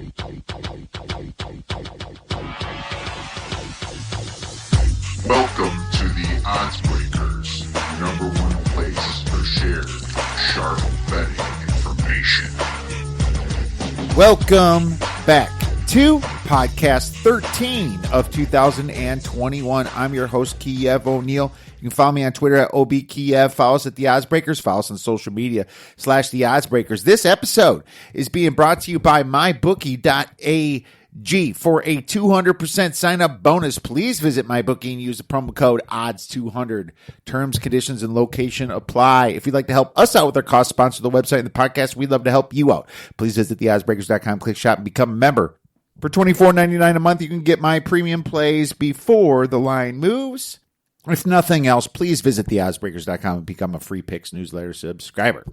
Welcome to the Odds Breakers, number one place for shared, sharp betting information. Welcome back to podcast 13 of 2021. I'm your host, Kiev O'Neill. You can follow me on Twitter at OBKiev. Follow us at The Odds Breakers. Follow us on social media /The Odds Breakers. This episode is being brought to you by MyBookie.ag. For a 200% sign-up bonus, please visit MyBookie and use the promo code ODDS200. Terms, conditions, and location apply. If you'd like to help us out with our cost sponsor, the website and the podcast, we'd love to help you out. Please visit theoddsbreakers.com, click shop, and become a member. For $24.99 a month, you can get my premium plays before the line moves. If nothing else, please visit theoddsbreakers.com and become a free picks newsletter subscriber.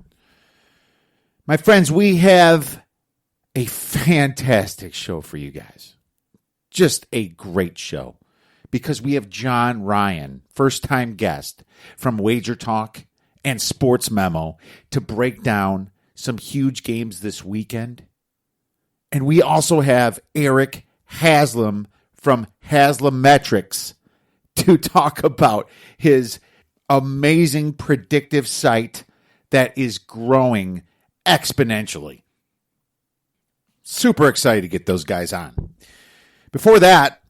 My friends, we have a fantastic show for you guys. Just a great show. Because we have John Ryan, first-time guest from Wagertalk and Sports Memo, to break down some huge games this weekend. And we also have Erik Haslam from Haslametrics to talk about his amazing predictive site that is growing exponentially. Super excited to get those guys on. Before that,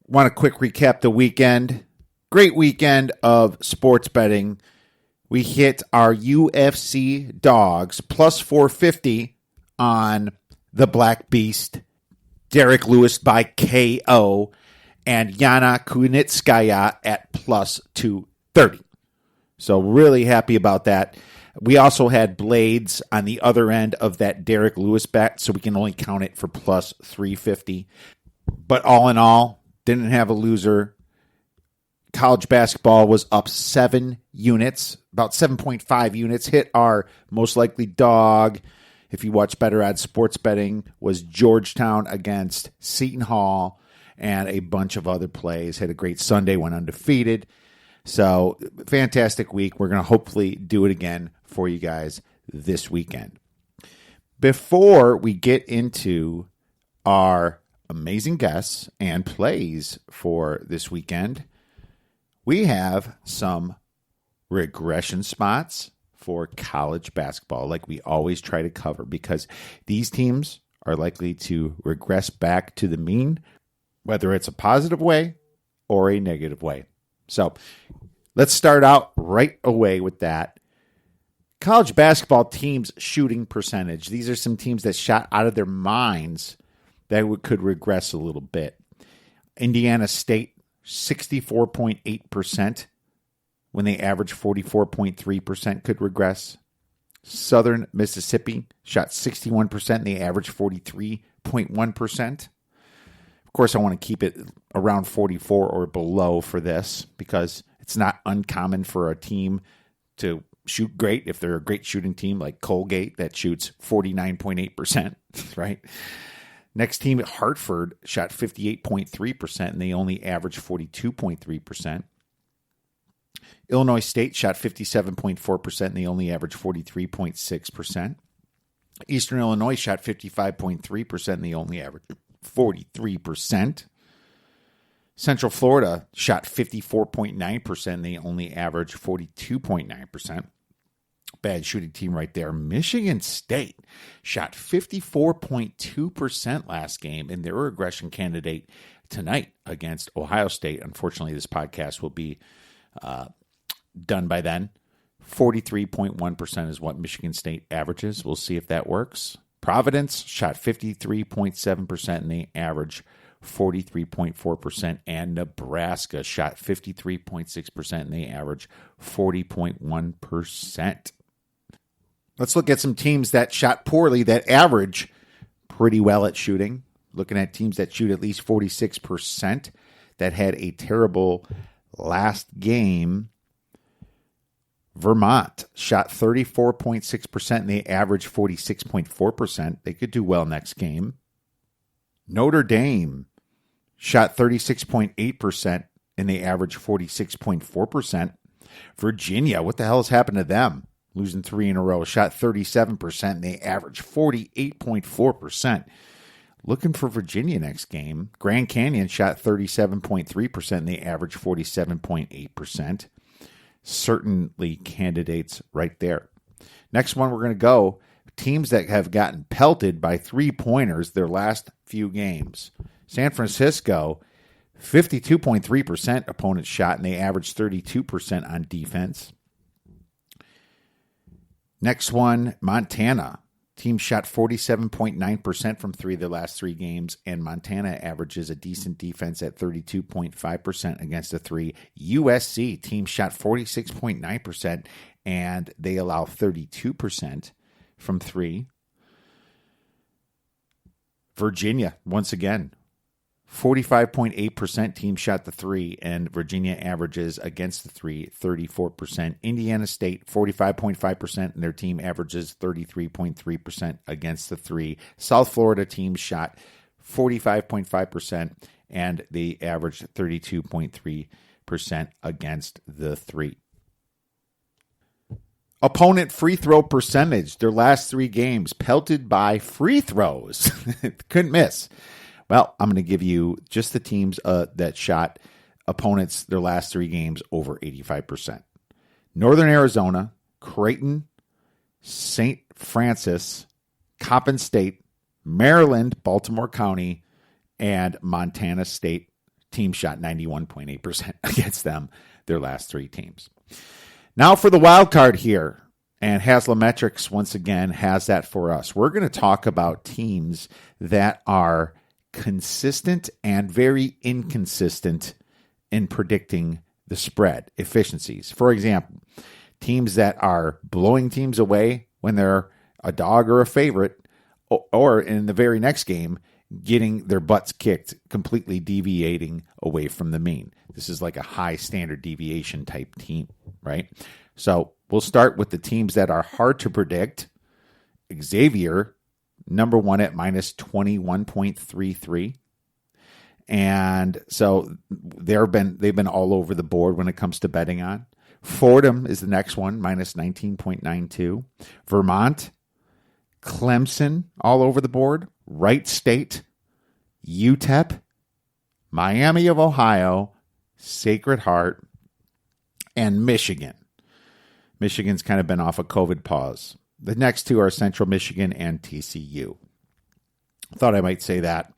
want to quick recap the weekend. Great weekend of sports betting. We hit our UFC dogs plus 450 on the Black Beast, Derek Lewis by KO, and Yana Kunitskaya at plus 230. So really happy about that. We also had Blades on the other end of that Derek Lewis bet, so we can only count it for plus 350. But all in all, didn't have a loser. College basketball was up 7 units, about 7.5 units. Hit our most likely dog. If you watch Better Odds Sports Betting, was Georgetown against Seton Hall, and a bunch of other plays. Had a great Sunday, went undefeated. So, fantastic week. We're going to hopefully do it again for you guys this weekend. Before we get into our amazing guests and plays for this weekend, we have some regression spots for college basketball, like we always try to cover, because these teams are likely to regress back to the mean, whether it's a positive way or a negative way. So let's start out right away with that. College basketball teams' shooting percentage. These are some teams that shot out of their minds that could regress a little bit. Indiana State, 64.8%, when they average 44.3% could regress. Southern Mississippi shot 61%, and they average 43.1%. Of course, I want to keep it around 44 or below for this, because it's not uncommon for a team to shoot great if they're a great shooting team like Colgate that shoots 49.8%, right? Next team, Hartford, shot 58.3%, and they only average 42.3%. Illinois State shot 57.4%, and they only average 43.6%. Eastern Illinois shot 55.3%, and they only average 43%. Central Florida shot 54.9%, and they only average 42.9%. Bad shooting team right there. Michigan State shot 54.2% last game, and they're a regression candidate tonight against Ohio State. Unfortunately, this podcast will be done by then. 43.1% is what Michigan State averages. We'll see if that works. Providence shot 53.7%, and they average 43.4%. And Nebraska shot 53.6%, and they average 40.1%. Let's look at some teams that shot poorly that average pretty well at shooting. Looking at teams that shoot at least 46% that had a terrible last game. Vermont shot 34.6%, and they average 46.4%. They could do well next game. Notre Dame shot 36.8%, and they average 46.4%. Virginia, what the hell has happened to them? losing 3 in a row. Shot 37%, and they averaged 48.4%. Looking for Virginia next game. Grand Canyon shot 37.3%, and they averaged 47.8%. Certainly candidates right there. Next one we're going to go, teams that have gotten pelted by 3-pointers their last few games. San Francisco, 52.3% opponents shot, and they averaged 32% on defense. Next one, Montana. Team shot 47.9% from 3 their last 3 games, and Montana averages a decent defense at 32.5% against a 3. USC, team shot 46.9%, and they allow 32% from 3. Virginia, once again, 45.8% team shot the 3, and Virginia averages against the 3 34%. Indiana State, 45.5%, and their team averages 33.3% against the 3. South Florida team shot 45.5%, and they averaged 32.3% against the 3. Opponent free throw percentage, their last 3 games, pelted by free throws. Couldn't miss. Well, I'm going to give you just the teams that shot opponents their last 3 games over 85%. Northern Arizona, Creighton, St. Francis, Coppin State, Maryland, Baltimore County, and Montana State. Team shot 91.8% against them, their last 3 teams. Now for the wild card here, and Haslametrics once again has that for us. We're going to talk about teams that are consistent and very inconsistent in predicting the spread efficiencies. For example, teams that are blowing teams away when they're a dog or a favorite, or in the very next game, getting their butts kicked, completely deviating away from the mean. This is like a high standard deviation type team, right? So we'll start with the teams that are hard to predict. Xavier, number 1 at minus 21.33. And so they've been all over the board when it comes to betting on. Fordham is the next one, minus 19.92. Vermont, Clemson, all over the board. Wright State, UTEP, Miami of Ohio, Sacred Heart, and Michigan. Michigan's kind of been off a COVID pause. The next 2 are Central Michigan and TCU. Thought I might say that.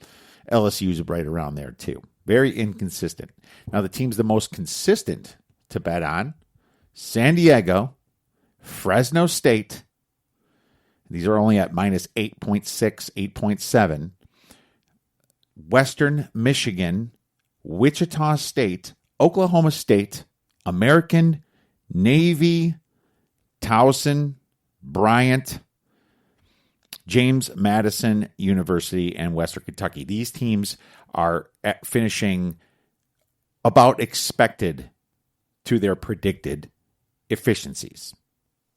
LSU's right around there too. Very inconsistent. Now the teams the most consistent to bet on, San Diego, Fresno State. These are only at minus 8.6, 8.7. Western Michigan, Wichita State, Oklahoma State, American, Navy, Towson, Bryant, James Madison University, and Western Kentucky. These teams are finishing about expected to their predicted efficiencies.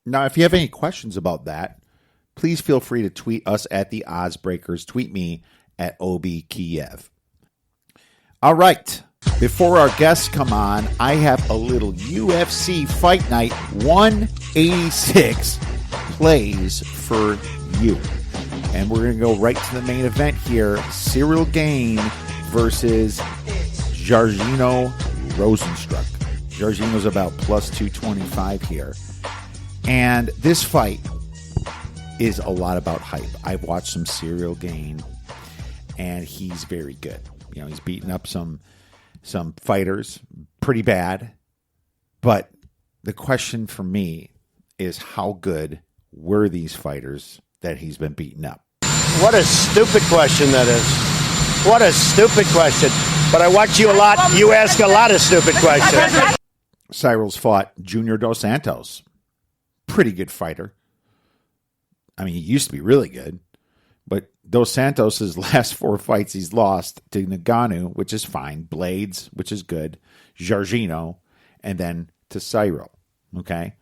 Now, if you have any questions about that, please feel free to tweet us at the Odds Breakers. Tweet me at OBKiev. All right. Before our guests come on, I have a little UFC Fight Night 186 plays for you. And we're going to go right to the main event here. Cyril Gane versus Jairzinho Rozenstruik. Jairzinho's about plus 225 here. And this fight is a lot about hype. I've watched some Cyril Gane, and he's very good. You know, he's beaten up some fighters pretty bad. But the question for me is, how good were these fighters that he's been beaten up? What a stupid question that is. What a stupid question. But I watch you a lot. You ask a lot of stupid questions. Cyril's fought Junior Dos Santos. Pretty good fighter. I mean, he used to be really good. But Dos Santos' last 4 fights, he's lost to Ngannou, which is fine. Blades, which is good. Jairzinho, and then to Cyril. Okay?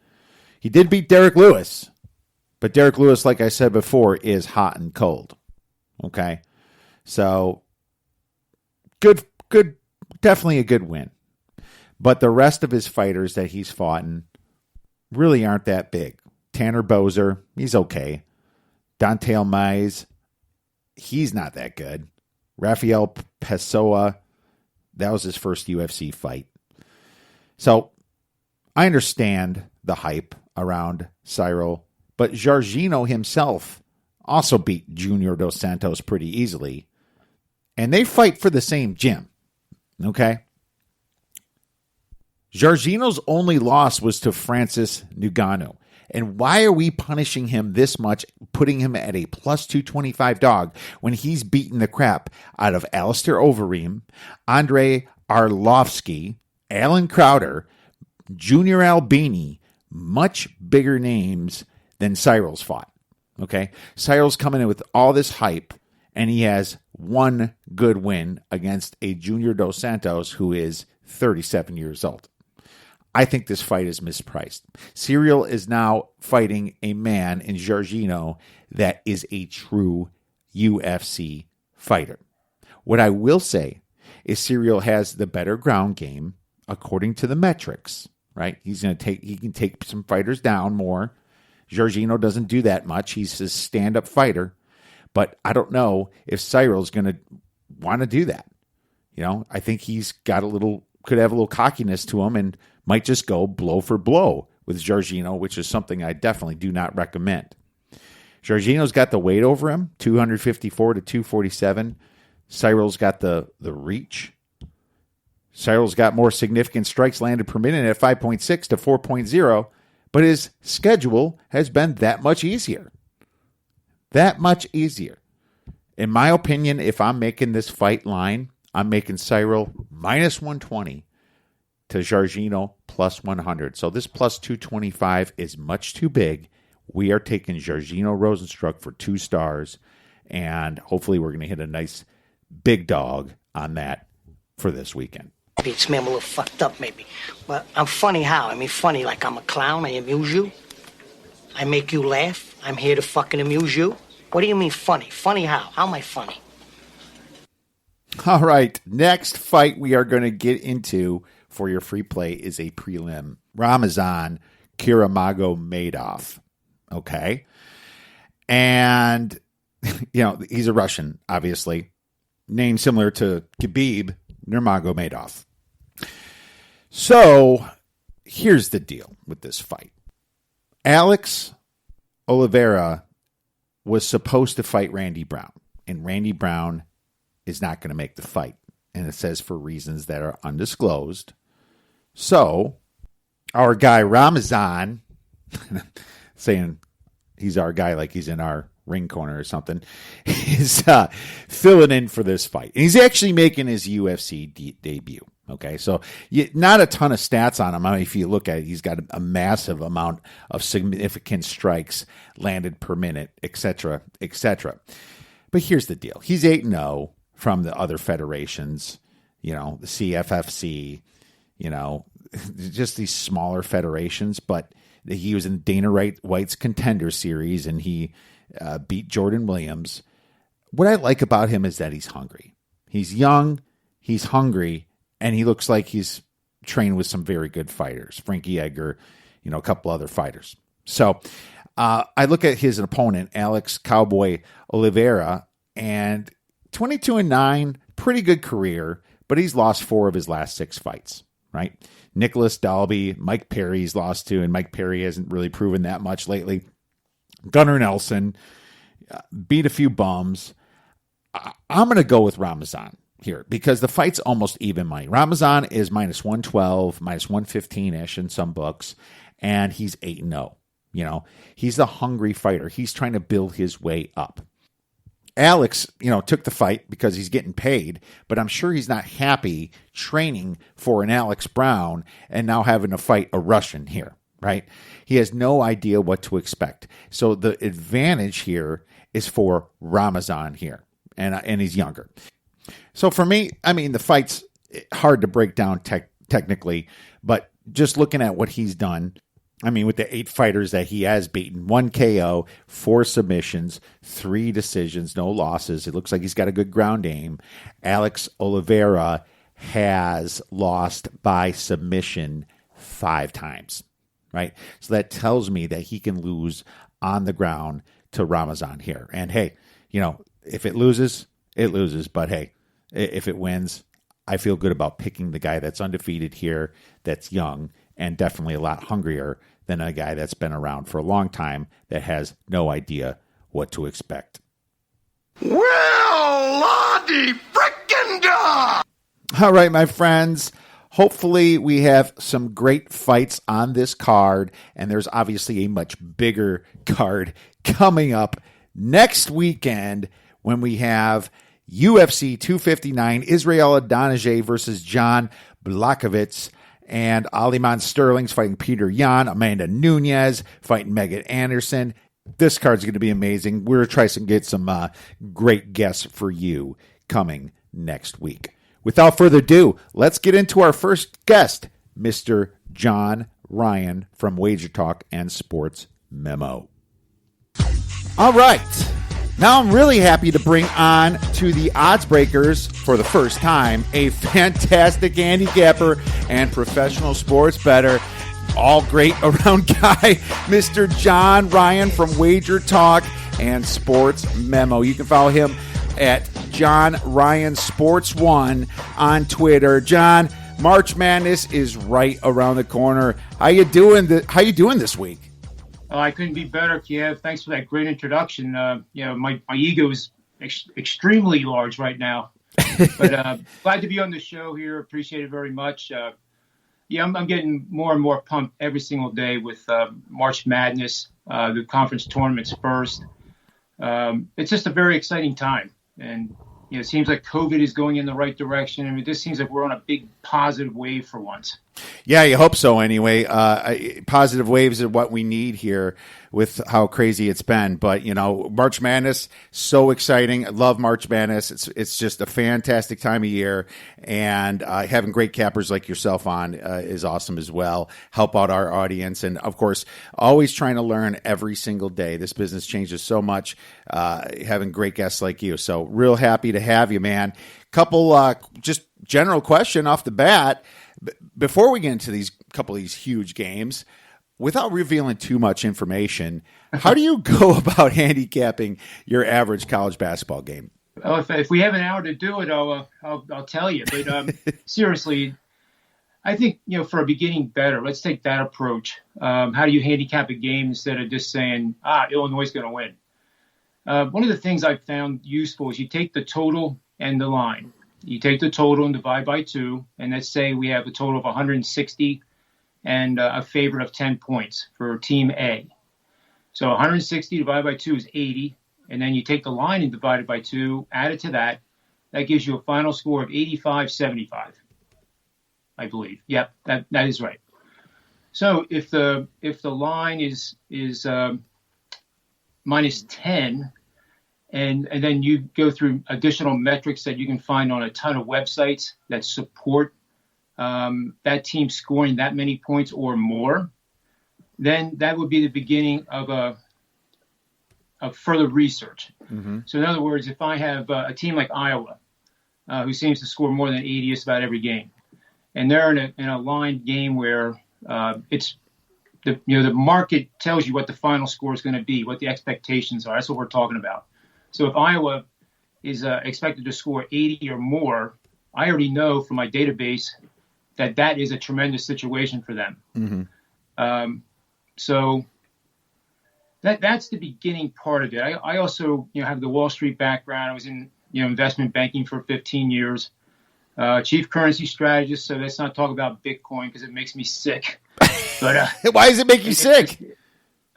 He did beat Derek Lewis. But Derek Lewis, like I said before, is hot and cold. Okay? So, good, definitely a good win. But the rest of his fighters that he's fought really aren't that big. Tanner Bozer, he's okay. Dante Mize, he's not that good. Rafael Pessoa, that was his first UFC fight. So I understand the hype around Cyril, but Jorginho himself also beat Junior Dos Santos pretty easily. And they fight for the same gym. Okay? Jorginho's only loss was to Francis Ngannou. And why are we punishing him this much, putting him at a plus 225 dog when he's beaten the crap out of Alistair Overeem, Andre Arlovsky, Alan Crowder, Junior Albini, much bigger names than Cyril's fought. Okay? Cyril's coming in with all this hype, and he has one good win against a Junior Dos Santos who is 37 years old. I think this fight is mispriced. Cyril is now fighting a man in Jorginho that is a true UFC fighter. What I will say is Cyril has the better ground game according to the metrics, right? He can take some fighters down more. Jorginho doesn't do that much. He's a stand-up fighter. But I don't know if Cyril's going to want to do that. You know, I think he's got could have a little cockiness to him and might just go blow for blow with Jorginho, which is something I definitely do not recommend. Jorginho's got the weight over him, 254 to 247. Cyril's got the reach. Cyril's got more significant strikes landed per minute at 5.6 to 4.0, but his schedule has been that much easier. That much easier. In my opinion, if I'm making this fight line, I'm making Cyril minus 120 to Jorginho plus 100. So this plus 225 is much too big. We are taking Jorginho Rosenstruck for 2 stars, and hopefully we're going to hit a nice big dog on that for this weekend. It's me, I'm a little fucked up maybe, but I'm funny how? I mean funny like I'm a clown, I amuse you. I make you laugh. I'm here to fucking amuse you. What do you mean funny? Funny how? How am I funny? All right, next fight we are going to get into for your free play is a prelim. Ramazan Kiramagomedov. Okay. And, you know, he's a Russian, obviously. Name similar to Khabib Nurmagomedov. So, here's the deal with this fight. Alex Oliveira was supposed to fight Randy Brown, and Randy Brown is not going to make the fight. And it says for reasons that are undisclosed. So, our guy Ramazan, saying he's our guy like he's in our ring corner or something, is filling in for this fight. And he's actually making his UFC debut. Okay, so not a ton of stats on him. I mean, if you look at it, he's got a massive amount of significant strikes landed per minute, etc., etc. But here's the deal. He's 8-0 from the other federations, you know, the CFFC, you know, just these smaller federations. But he was in Dana White's Contender Series, and he beat Jordan Williams. What I like about him is that he's hungry. He's young, he's hungry, and he looks like he's trained with some very good fighters. Frankie Edgar, you know, a couple other fighters. So I look at his opponent, Alex Cowboy Oliveira, and 22-9, pretty good career, but he's lost 4 of his last 6 fights, right? Nicholas Dalby, Mike Perry's lost to, and Mike Perry hasn't really proven that much lately. Gunnar Nelson beat a few bums. I'm going to go with Ramazan here because the fight's almost even money. Ramazan is minus 112, minus 115-ish in some books, and he's 8-0. You know, he's the hungry fighter. He's trying to build his way up. Alex, you know, took the fight because he's getting paid, but I'm sure he's not happy training for an Alex Brown and now having to fight a Russian here, right? He has no idea what to expect. So the advantage here is for Ramazan here, and he's younger. So for me, I mean, the fight's hard to break down technically, but just looking at what he's done, I mean, with the 8 fighters that he has beaten, 1 KO, 4 submissions, 3 decisions, no losses. It looks like he's got a good ground game. Alex Oliveira has lost by submission 5 times. right? So that tells me that he can lose on the ground to Ramazan here. And hey, if it loses, it loses. But hey, if it wins, I feel good about picking the guy that's undefeated here, that's young, and definitely a lot hungrier than a guy that's been around for a long time that has no idea what to expect. Well, Lottie frickin' da! All right, my friends. Hopefully we have some great fights on this card, and there's obviously a much bigger card coming up next weekend when we have UFC 259, Israel Adonijah versus John Blachowicz, and Aliman Sterling's fighting Peter Yan, Amanda Nunes fighting Megan Anderson. This card's going to be amazing. We're trying to get some great guests for you coming next week. Without further ado, let's get into our first guest, Mr. John Ryan from Wagertalk and Sports Memo. All right. Now I'm really happy to bring on to the Odds Breakers for the first time a fantastic handicapper and professional sports bettor, all great around guy, Mr. John Ryan from Wagertalk and Sports Memo. You can follow him at John Ryan Sports 1 on Twitter. John, March Madness is right around the corner. How you doing this week? Oh, I couldn't be better, Kiev. Thanks for that great introduction. My ego is extremely large right now, but glad to be on the show here. Appreciate it very much. I'm getting more and more pumped every single day with March Madness, the conference tournaments first. It's just a very exciting time, and it seems like COVID is going in the right direction. I mean, this seems like we're on a big positive wave for once. Yeah, you hope so anyway. Positive waves are what we need here with how crazy it's been. But, March Madness, so exciting. I love March Madness. It's just a fantastic time of year. And having great cappers like yourself on is awesome as well. Help out our audience. And, of course, always trying to learn every single day. This business changes so much, having great guests like you. So real happy to have you, man. Couple just general question off the bat. Before we get into these couple of these huge games, without revealing too much information, how do you go about handicapping your average college basketball game? Oh, if we have an hour to do it, I'll tell you. But seriously, I think for a beginning bettor, let's take that approach. How do you handicap a game instead of just saying, Illinois is going to win? One of the things I've found useful is you take the total and the line. You take the total and divide by 2, and let's say we have a total of 160 and a favorite of 10 points for Team A. So 160 divided by 2 is 80, and then you take the line and divide it by 2, add it to that. That gives you a final score of 85-75, I believe. Yep, that is right. So if the line is minus 10, and then you go through additional metrics that you can find on a ton of websites that support that team scoring that many points or more, then that would be the beginning of further research. Mm-hmm. So in other words, if I have a team like Iowa, who seems to score more than 80 just about every game, and they're in a line game where it's the market tells you what the final score is going to be, what the expectations are. That's what we're talking about. So if Iowa is expected to score 80 or more, I already know from my database that is a tremendous situation for them. Mm-hmm. So that's the beginning part of it. I also have the Wall Street background. I was in investment banking for 15 years, chief currency strategist. So let's not talk about Bitcoin because it makes me sick. But why does it make you sick?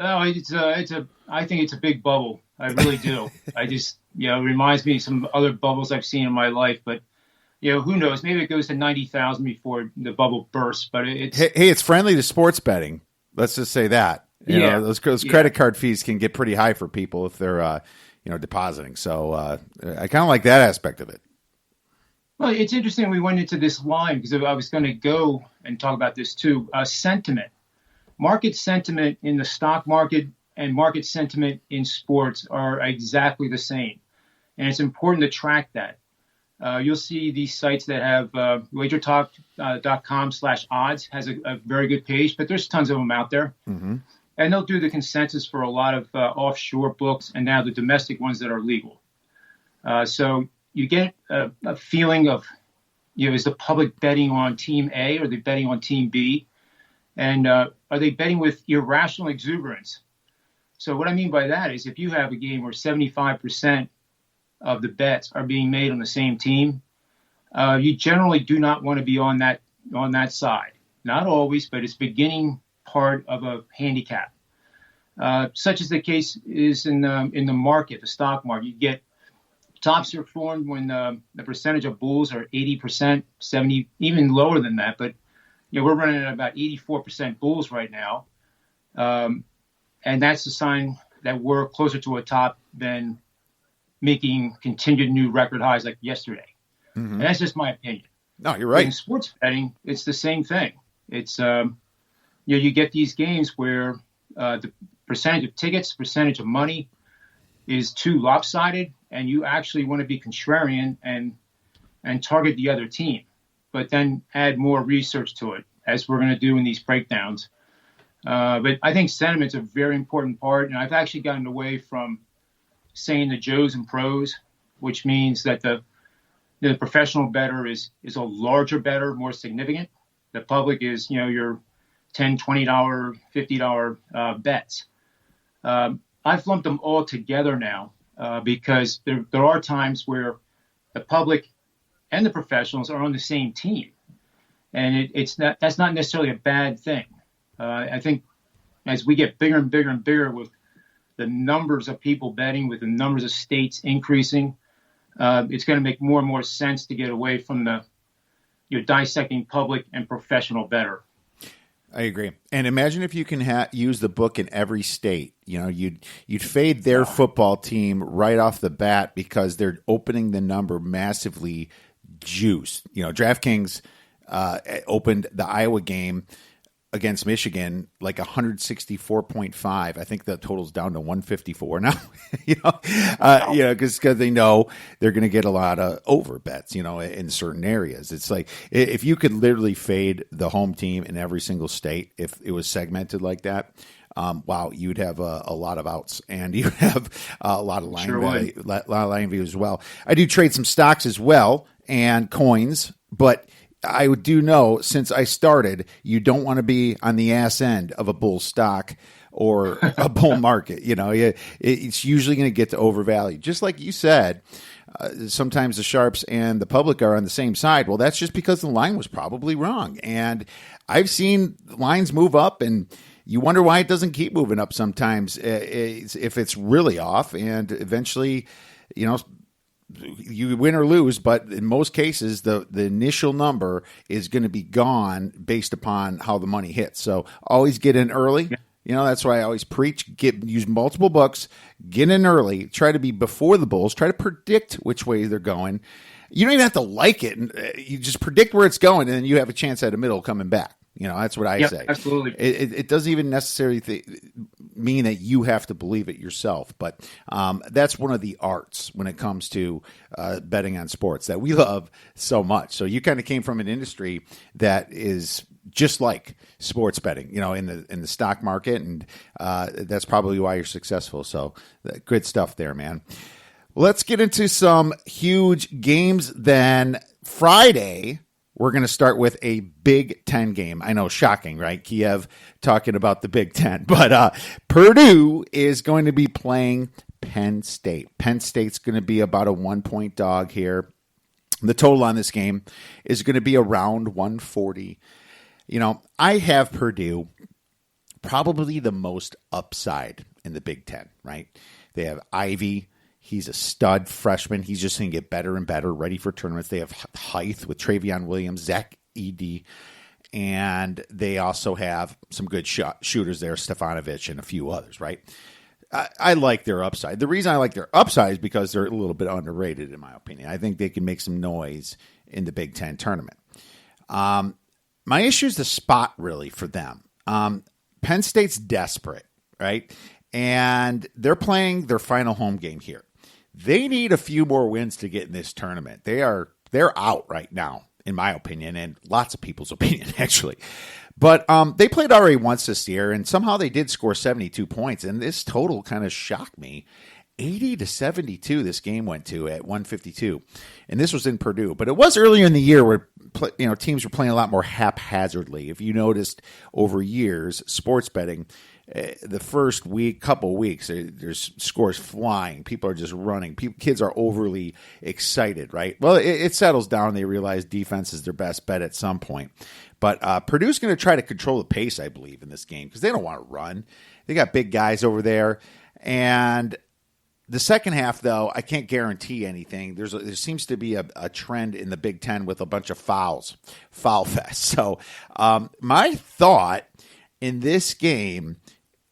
I think it's a big bubble. I really do. I just, it reminds me of some other bubbles I've seen in my life. But, who knows? Maybe it goes to 90,000 before the bubble bursts. But it's friendly to sports betting. Let's just say that. Those credit card fees can get pretty high for people if they're, depositing. So I kind of like that aspect of it. Well, it's interesting we went into this line because I was going to go and talk about this too. Sentiment. Market sentiment in the stock market and market sentiment in sports are exactly the same. And it's important to track that. you'll see these sites that have Wagertalk.com/odds has a very good page, but there's tons of them out there. Mm-hmm. And they'll do the consensus for a lot of offshore books and now the domestic ones that are legal. So you get a feeling of, is the public betting on team A or are they betting on team B? And are they betting with irrational exuberance? So what I mean by that is if you have a game where 75% of the bets are being made on the same team, you generally do not want to be on that side. Not always, but it's beginning part of a handicap. Such as the case is in the market, the stock market. You get tops are formed when the percentage of bulls are 80%, 70, even lower than that. But we're running at about 84% bulls right now, and that's a sign that we're closer to a top than making continued new record highs like yesterday. Mm-hmm. And that's just my opinion. No, you're right. In sports betting, it's the same thing. It's you get these games where the percentage of tickets, percentage of money is too lopsided, and you actually want to be contrarian and target the other team, but then add more research to it, as we're going to do in these breakdowns. But I think sentiment's a very important part, and I've actually gotten away from saying the Joes and pros, which means that the professional bettor is a larger bettor, more significant. The public is, your $10, $20, $50 bets. I've lumped them all together now because there are times where the public and the professionals are on the same team, and that's not necessarily a bad thing. I think as we get bigger and bigger and bigger with the numbers of people betting, with the numbers of states increasing, it's going to make more and more sense to get away from your dissecting public and professional bettor. I agree. And imagine if you can use the book in every state. You'd fade their football team right off the bat because they're opening the number massively juiced. DraftKings opened the Iowa game against Michigan like 164.5. I think the total's down to 154 now. Because they know they're going to get a lot of over bets, in certain areas. It's like if you could literally fade the home team in every single state, if it was segmented like that, wow, you'd have a lot of outs, and you'd have a lot of line value as well. I do trade some stocks as well and coins, but I do know, since I started, you don't want to be on the ass end of a bull stock or a bull market. It's usually going to get to overvalue. Just like you said, sometimes the sharps and the public are on the same side. Well, that's just because the line was probably wrong. And I've seen lines move up, and you wonder why it doesn't keep moving up sometimes if it's really off. And eventually, you win or lose, but in most cases, the initial number is going to be gone based upon how the money hits. So always get in early. That's why I always preach, use multiple books, get in early, try to be before the bulls, try to predict which way they're going. You don't even have to like it. You just predict where it's going, and then you have a chance at a middle coming back. That's what I say. Absolutely. It doesn't even necessarily mean that you have to believe it yourself, but that's one of the arts when it comes to betting on sports that we love so much. So you kind of came from an industry that is just like sports betting, in the stock market, and that's probably why you're successful. So good stuff there, man. Let's get into some huge games then. Friday, we're going to start with a Big Ten game. I know, shocking, right? Kiev talking about the Big Ten. But Purdue is going to be playing Penn State. Penn State's going to be about a 1-point dog here. The total on this game is going to be around 140. I have Purdue probably the most upside in the Big Ten, right? They have Ivy. He's a stud freshman. He's just going to get better and better, ready for tournaments. They have Hythe with Travion Williams, Zach Edey, and they also have some good shooters there, Stefanovic and a few others, right? I like their upside. The reason I like their upside is because they're a little bit underrated, in my opinion. I think they can make some noise in the Big Ten tournament. My issue is the spot, really, for them. Penn State's desperate, right? And they're playing their final home game here. They need a few more wins to get in this tournament. They're out right now, in my opinion, and lots of people's opinion, actually. But they played already once this year, and somehow they did score 72 points, and this total kind of shocked me. 80-72 this game went to at 152, and this was in Purdue. But it was earlier in the year where teams were playing a lot more haphazardly. If you noticed over years, sports betting, the first couple weeks, there's scores flying. People are just running. Kids are overly excited, right? Well, it settles down. They realize defense is their best bet at some point. But Purdue's going to try to control the pace, I believe, in this game because they don't want to run. They got big guys over there, and the second half, though, I can't guarantee anything. There seems to be a trend in the Big Ten with a bunch of foul fest. So my thought in this game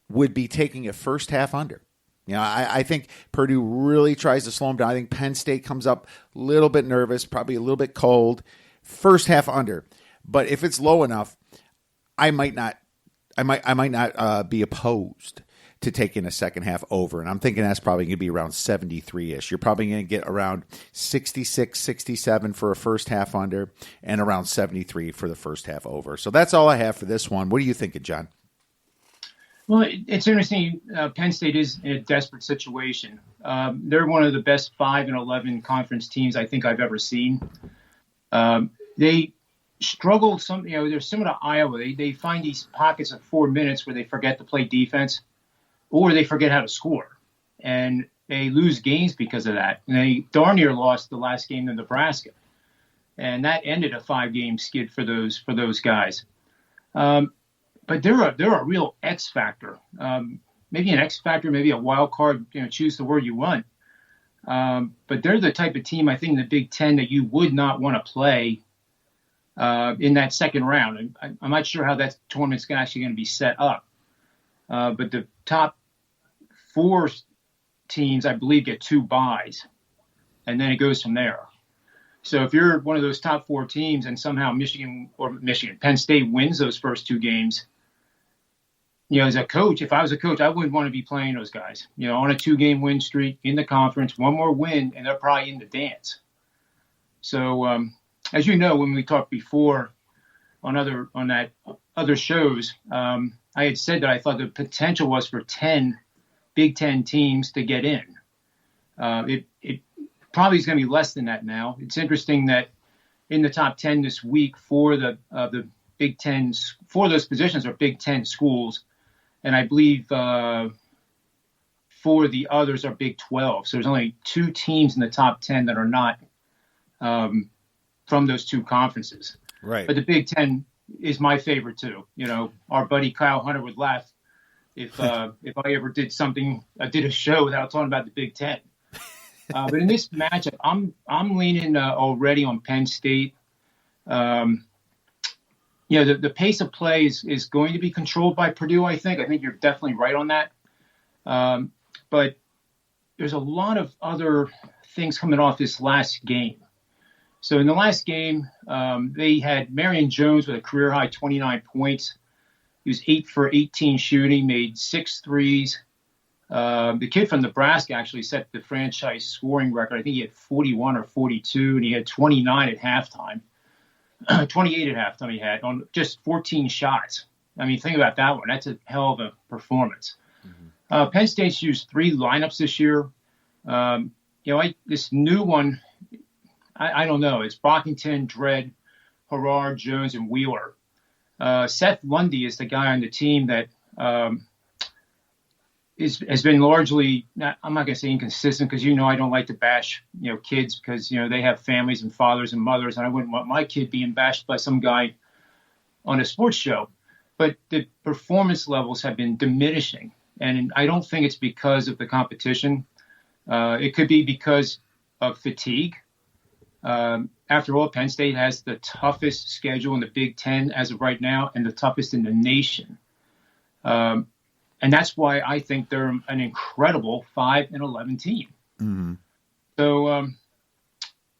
would be taking a first half under. I think Purdue really tries to slow them down. I think Penn State comes up a little bit nervous, probably a little bit cold. First half under. But if it's low enough, I might not be opposed to taking a second half over. And I'm thinking that's probably going to be around 73-ish. You're probably going to get around 66, 67 for a first half under and around 73 for the first half over. So that's all I have for this one. What are you thinking, John? Well, it's interesting. Penn State is in a desperate situation. They're one of the best 5-11 conference teams I think I've ever seen. They struggle they're similar to Iowa. They find these pockets of 4 minutes where they forget to play defense, or they forget how to score, and they lose games because of that. And they darn near lost the last game in Nebraska, and that ended a 5-game skid for those guys. But they're a real X factor, maybe an X factor, maybe a wild card. Choose the word you want. But they're the type of team I think in the Big Ten that you would not want to play in that second round. And I'm not sure how that tournament's actually going to be set up. But the top 4 teams, I believe, get 2 byes, and then it goes from there. So if you're one of those top 4 teams and somehow Penn State wins those first 2 games, as a coach, if I was a coach, I wouldn't want to be playing those guys, on a 2-game win streak in the conference, one more win, and they're probably in the dance. So, as you know, when we talked before on other shows, I had said that I thought the potential was for 10 Big Ten teams to get in. It probably is going to be less than that now. It's interesting that in the top 10 this week for the Big Ten, for those positions are Big Ten schools, and I believe for the others are Big 12. So there's only 2 teams in the top 10 that are not from those 2 conferences. Right. But the Big Ten is my favorite too. Our buddy Kyle Hunter would laugh if I ever did a show without talking about the Big Ten. But in this matchup, I'm leaning already on Penn State. The pace of play is going to be controlled by Purdue. I think you're definitely right on that. But there's a lot of other things coming off this last game. So in the last game, they had Marion Jones with a career-high 29 points. He was 8 for 18 shooting, made 6 threes. The kid from Nebraska actually set the franchise scoring record. I think he had 41 or 42, and he had 29 at halftime. 28 at halftime he had on just 14 shots. I mean, think about that one. That's a hell of a performance. Mm-hmm. Penn State's used 3 lineups this year. This new one, I don't know. It's Brockington, Dredd, Harrar, Jones, and Wheeler. Seth Lundy is the guy on the team that has been largely, I'm not going to say inconsistent, because I don't like to bash kids, because they have families and fathers and mothers, and I wouldn't want my kid being bashed by some guy on a sports show. But the performance levels have been diminishing, and I don't think it's because of the competition. It could be because of fatigue. After all, Penn State has the toughest schedule in the Big Ten as of right now, and the toughest in the nation. And that's why I think they're an incredible 5-11 team. Mm-hmm. So,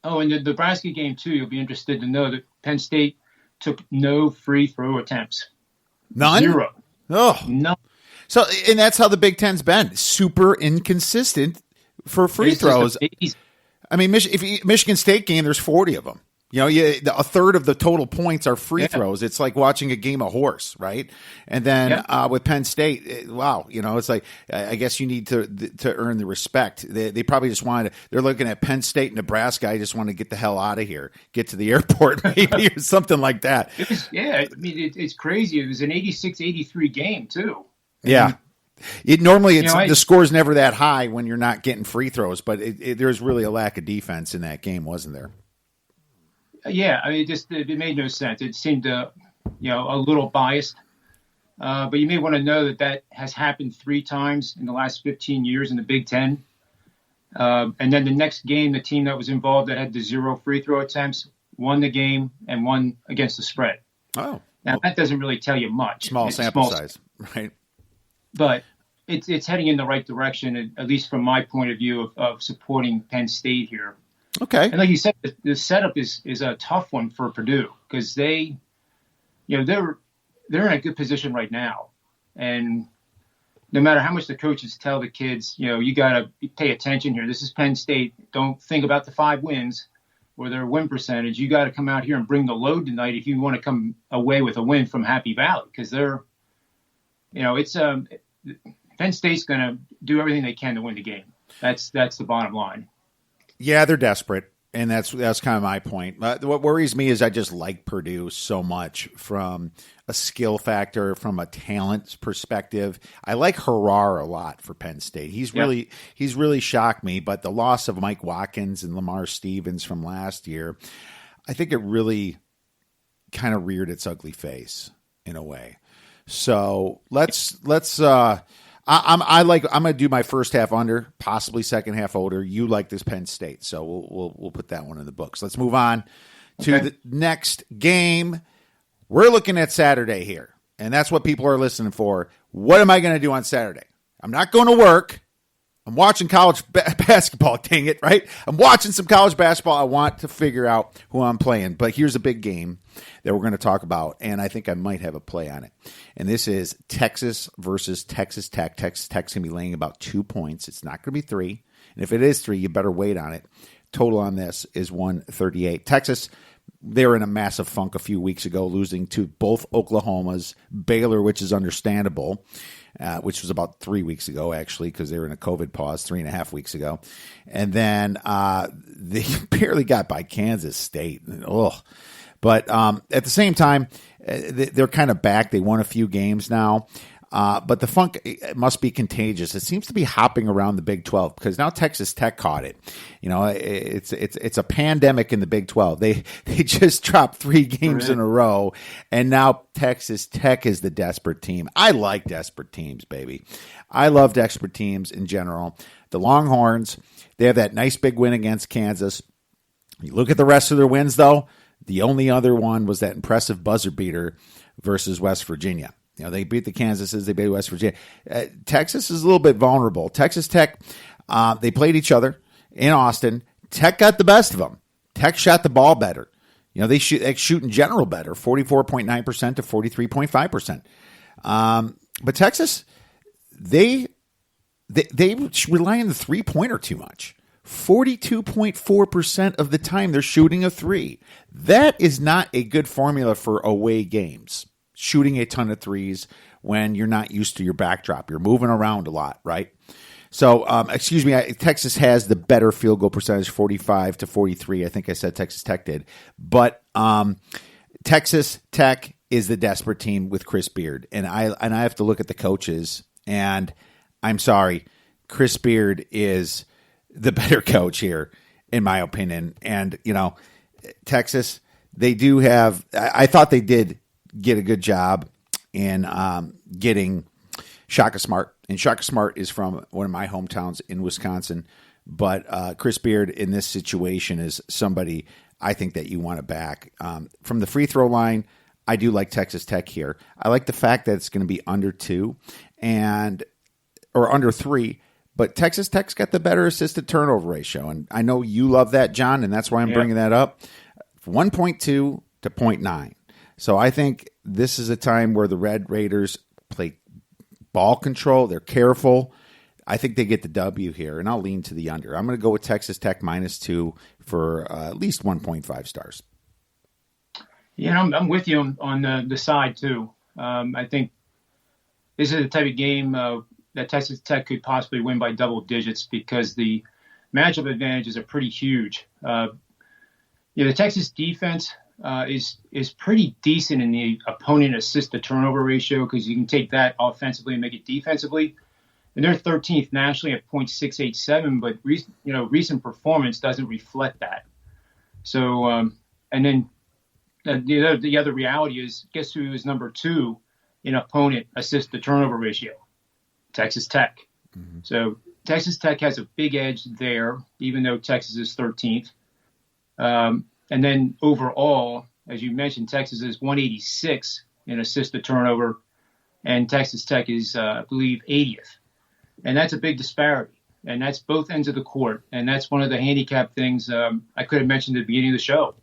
and the Nebraska game too, you'll be interested to know that Penn State took no free throw attempts. None? 0. Oh. No. So, and that's how the Big Ten's been. Super inconsistent for free throws. I mean, Michigan State game, there's 40 of them. You know, a third of the total points are free throws. It's like watching a game of horse, right? And then with Penn State, wow, you know, it's like I guess you need to earn the respect. They probably just wanted. They're looking at Penn State, Nebraska. I just want to get the hell out of here, get to the airport, maybe or something like that. I mean, it's crazy. It was an 86-83 game too. Yeah. Normally the score's never that high when you're not getting free throws, but there's really a lack of defense in that game, wasn't there? Yeah, I mean, it made no sense. It seemed, a little biased. But you may want to know that has happened 3 times in the last 15 years in the Big Ten. And then the next game, the team that was involved that had the 0 free throw attempts won the game and won against the spread. Oh, now that doesn't really tell you much. Small sample size, right? But it's heading in the right direction, at least from my point of view of supporting Penn State here. Okay. And like you said, the setup is a tough one for Purdue because they're in a good position right now. And no matter how much the coaches tell the kids, you got to pay attention here. This is Penn State. Don't think about the 5 wins or their win percentage. You got to come out here and bring the load tonight if you want to come away with a win from Happy Valley because Penn State's going to do everything they can to win the game. That's the bottom line. Yeah, they're desperate, and that's kind of my point. What worries me is I just like Purdue so much from a skill factor, from a talent perspective. I like Harrar a lot for Penn State. He's really shocked me, but the loss of Mike Watkins and Lamar Stevens from last year, I think it really kind of reared its ugly face in a way. So let's I'm going to do my first half under, possibly second half over. You like this Penn State, so we'll put that one in the books. Let's move on to the next game. We're looking at Saturday here, and that's what people are listening for. What am I going to do on Saturday? I'm not going to work. I'm watching college basketball, dang it, right? I'm watching some college basketball. I want to figure out who I'm playing. But here's a big game that we're going to talk about, and I think I might have a play on it. And this is Texas versus Texas Tech. Texas Tech's going to be laying about 2 points. It's not going to be 3. And if it is 3, you better wait on it. Total on this is 138. Texas, they were in a massive funk a few weeks ago, losing to both Oklahomas, Baylor, which is understandable. Which was about 3 weeks ago, actually, because they were in a COVID pause 3.5 weeks ago. And then they barely got by Kansas State. But at the same time, they're kind of back. They won a few games now. But the funk must be contagious. It seems to be hopping around the Big 12 because now Texas Tech caught it. It's a pandemic in the Big 12. They just dropped 3 games in a row, and now Texas Tech is the desperate team. I like desperate teams, baby. I love desperate teams in general. The Longhorns, they have that nice big win against Kansas. You look at the rest of their wins, though. The only other one was that impressive buzzer beater versus West Virginia. They beat the Kansases, they beat West Virginia. Texas is a little bit vulnerable. Texas Tech, they played each other in Austin. Tech got the best of them. Tech shot the ball better. They shoot in general better, 44.9% to 43.5%. But Texas, they rely on the three-pointer too much. 42.4% of the time they're shooting a 3. That is not a good formula for away games. Shooting a ton of 3s when you're not used to your backdrop. You're moving around a lot, right? So, Texas has the better field goal percentage, 45 to 43. I think I said Texas Tech did. But Texas Tech is the desperate team with Chris Beard. And I have to look at the coaches, and I'm sorry, Chris Beard is the better coach here, in my opinion. And, Texas, they do have – I thought they did – get a good job in getting Shaka Smart. And Shaka Smart is from one of my hometowns in Wisconsin. But Chris Beard in this situation is somebody I think that you want to back. From the free throw line, I do like Texas Tech here. I like the fact that it's going to be under 2 or under 3. But Texas Tech's got the better assisted turnover ratio. And I know you love that, John, and that's why I'm bringing that up. 1.2 to 0.9. So I think this is a time where the Red Raiders play ball control. They're careful. I think they get the W here, and I'll lean to the under. I'm going to go with Texas Tech -2 for at least 1.5 stars. Yeah, I'm with you on the side too. I think this is the type of game that Texas Tech could possibly win by double digits because the matchup advantages are pretty huge. The Texas defense is pretty decent in the opponent assist to turnover ratio because you can take that offensively and make it defensively. And they're 13th nationally at .687, but recent performance doesn't reflect that. So, and then the other reality is, guess who is number 2 in opponent assist to turnover ratio? Texas Tech. Mm-hmm. So Texas Tech has a big edge there, even though Texas is 13th. And then overall, as you mentioned, Texas is 186 in assist to turnover, and Texas Tech is, I believe, 80th. And that's a big disparity. And that's both ends of the court. And that's one of the handicap things I could have mentioned at the beginning of the show.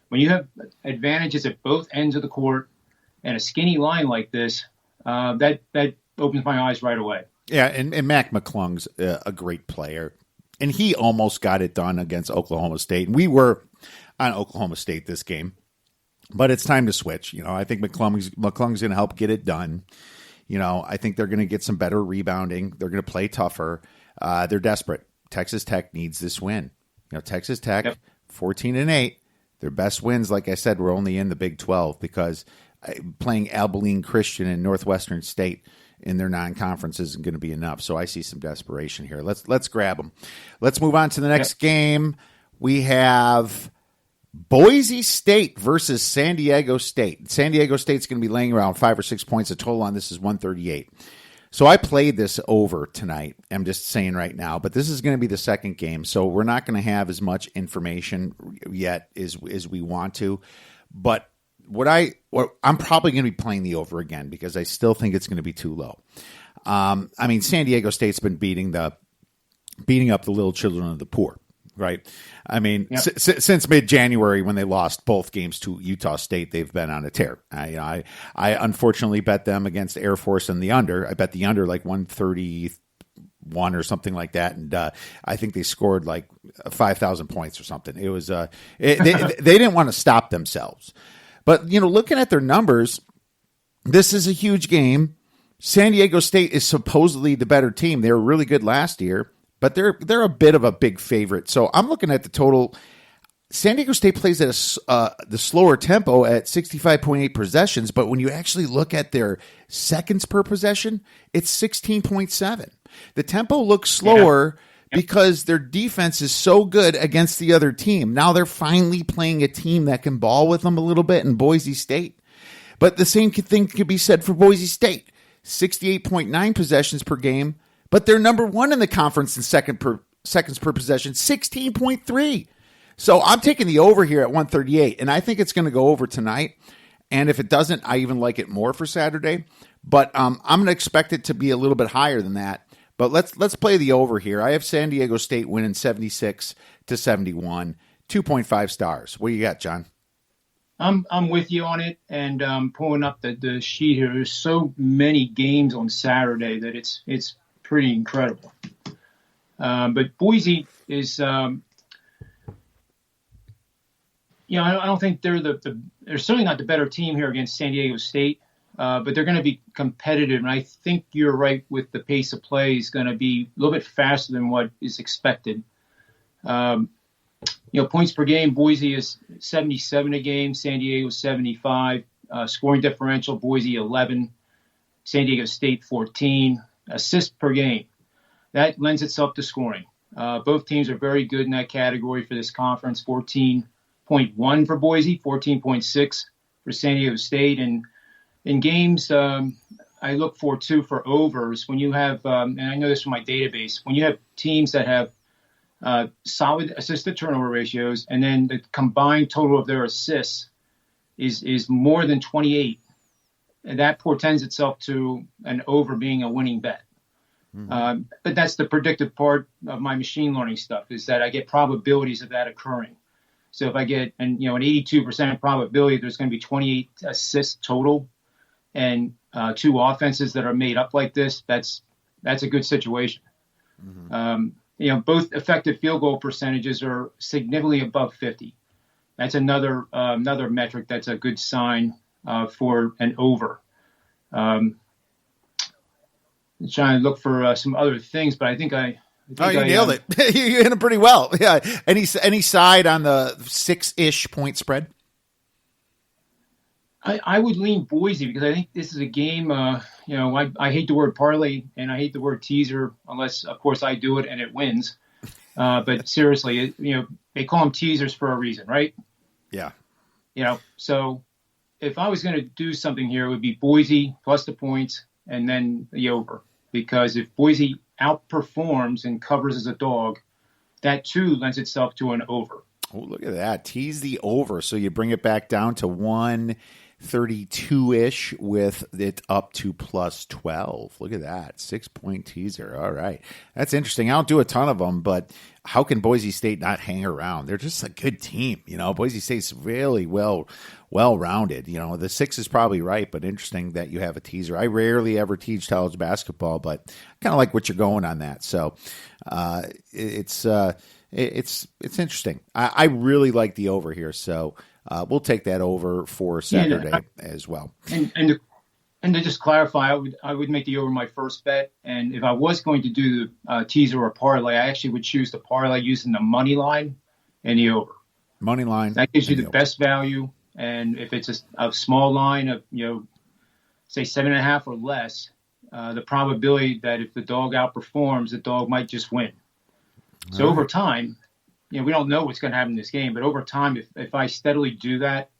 When you have advantages at both ends of the court and a skinny line like this, that opens my eyes right away. Yeah, and Mac McClung's a great player. And he almost got it done against Oklahoma State. And we were on Oklahoma State this game. But it's time to switch. I think McClung's going to help get it done. I think they're going to get some better rebounding. They're going to play tougher. They're desperate. Texas Tech needs this win. Texas Tech, 14-8. Their best wins, like I said, were only in the Big 12 because playing Abilene Christian and Northwestern State in their non-conference isn't going to be enough. So I see some desperation here. Let's grab them. Let's move on to the next game. We have Boise State versus San Diego State. San Diego State's going to be laying around 5 or 6 points. The total on this is 138. So I played this over tonight. I'm just saying right now, but this is going to be the second game. So we're not going to have as much information yet as we want to. But I'm probably going to be playing the over again because I still think it's going to be too low. San Diego State's been beating up the little children of the poor. Right. Since mid-January when they lost both games to Utah State, they've been on a tear. I unfortunately bet them against Air Force and the under. I bet the under like 131 or something like that. And I think they scored like 5,000 points or something. It was they didn't want to stop themselves. But, looking at their numbers, this is a huge game. San Diego State is supposedly the better team. They were really good last year. But they're a bit of a big favorite. So I'm looking at the total. San Diego State plays at the slower tempo at 65.8 possessions. But when you actually look at their seconds per possession, it's 16.7. The tempo looks slower because their defense is so good against the other team. Now they're finally playing a team that can ball with them a little bit in Boise State. But the same thing could be said for Boise State. 68.9 possessions per game. But they're number 1 in the conference in seconds per possession, 16.3. So I'm taking the over here at 138, and I think it's going to go over tonight. And if it doesn't, I even like it more for Saturday. But I'm going to expect it to be a little bit higher than that. But let's play the over here. I have San Diego State winning 76-71, 2.5 stars. What do you got, John? I'm with you on it, and pulling up the sheet here. There's so many games on Saturday that it's pretty incredible. But Boise is, I don't think they're they're certainly not the better team here against San Diego State, but they're going to be competitive. And I think you're right with the pace of play is going to be a little bit faster than what is expected. Points per game, Boise is 77 a game, San Diego 75. Scoring differential, Boise 11, San Diego State 14. Assists per game. That lends itself to scoring. Both teams are very good in that category for this conference. 14.1 for Boise, 14.6 for San Diego State. And in games, I look for overs. When you have, and I know this from my database, when you have teams that have solid assist-to turnover ratios, and then the combined total of their assists is more than 28, and that portends itself to an over being a winning bet. Mm-hmm. But that's the predictive part of my machine learning stuff, is that I get probabilities of that occurring. So if I get an 82% probability there's going to be 28 assists total and 2 offenses that are made up like this, that's a good situation. Both effective field goal percentages are significantly above 50. That's another metric that's a good sign for an over. I'm trying to look for some other things, but I think you nailed it. You hit it pretty well. Yeah. Any side on the 6-ish point spread? I would lean Boise because I think this is a game. I hate the word parlay and I hate the word teaser unless, of course, I do it and it wins. But seriously, they call them teasers for a reason, right? Yeah. So if I was going to do something here, it would be Boise plus the points and then the over. Because if Boise outperforms and covers as a dog, that too lends itself to an over. Oh, look at that. Tease the over. So you bring it back down to 132-ish with it up to plus 12. Look at that. 6-point teaser. All right. That's interesting. I don't do a ton of them, but how can Boise State not hang around? They're just a good team. Boise State's really well-rounded. The 6 is probably right, but interesting that you have a teaser. I rarely ever teach college basketball, but I kind of like what you're going on that. So it's interesting. I really like the over here, so we'll take that over for Saturday as well. And to just clarify, I would make the over my first bet, and if I was going to do the teaser or parlay, I actually would choose the parlay using the money line and the over. Money line. That gives you the best value, and if it's a small line of say 7.5 or less, the probability that if the dog outperforms, the dog might just win. So over time, we don't know what's going to happen in this game, but over time, if I steadily do that,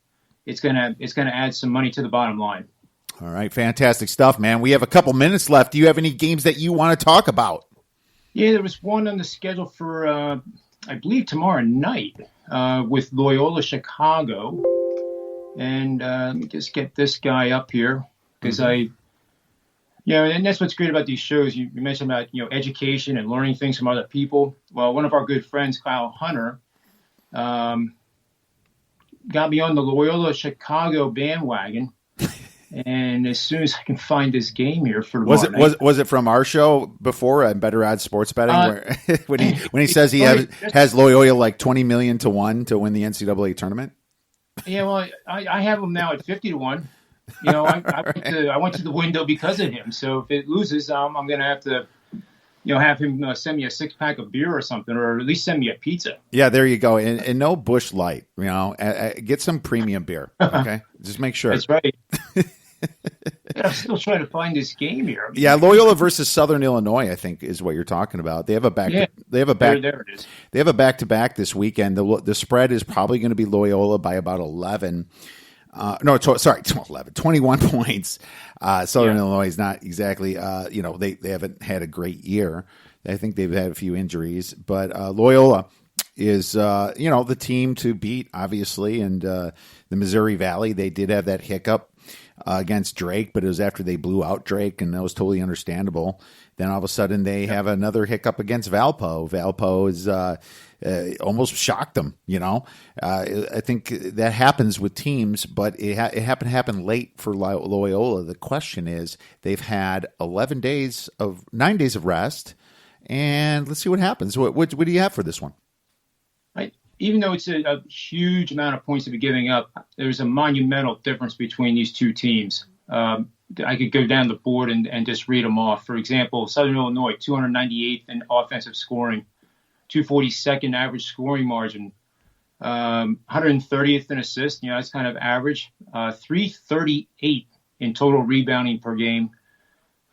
it's gonna add some money to the bottom line. All right, fantastic stuff, man. We have a couple minutes left. Do you have any games that you want to talk about? Yeah, there was one on the schedule for I believe tomorrow night with Loyola Chicago, and let me just get this guy up here because and that's what's great about these shows. You mentioned about, education and learning things from other people. Well, one of our good friends, Kyle Hunter, got me on the Loyola Chicago bandwagon. And as soon as I can find this game here for tomorrow night. Was it from our show before, Better Odds Sports Betting, where when he says he has Loyola like 20 million to 1 to win the NCAA tournament? Yeah, well, I have him now at 50 to 1. I went to the window because of him. So if it loses, I'm going to have to, have him send me a 6-pack of beer or something, or at least send me a pizza. Yeah, there you go. And no Busch Light, get some premium beer. Okay, just make sure. That's right. I'm still trying to find this game here. Yeah, Loyola versus Southern Illinois, I think, is what you're talking about. They have a back. There it is. They have a back-to-back this weekend. The spread is probably going to be Loyola by about 11. 21 points. Southern Illinois is not exactly, they haven't had a great year. I think they've had a few injuries, but Loyola is, the team to beat, obviously. And the Missouri Valley, they did have that hiccup against Drake, but it was after they blew out Drake, and that was totally understandable. Then all of a sudden they have another hiccup against Valpo. Valpo is almost shocked them. I think that happens with teams, but it happened to happen late for Loyola. The question is, they've had 9 days of rest, and let's see what happens. What do you have for this one? Even though it's a huge amount of points to be giving up, there's a monumental difference between these two teams. I could go down the board and just read them off. For example, Southern Illinois, 298th in offensive scoring, 242nd average scoring margin, 130th in assists. That's kind of average. 338 in total rebounding per game.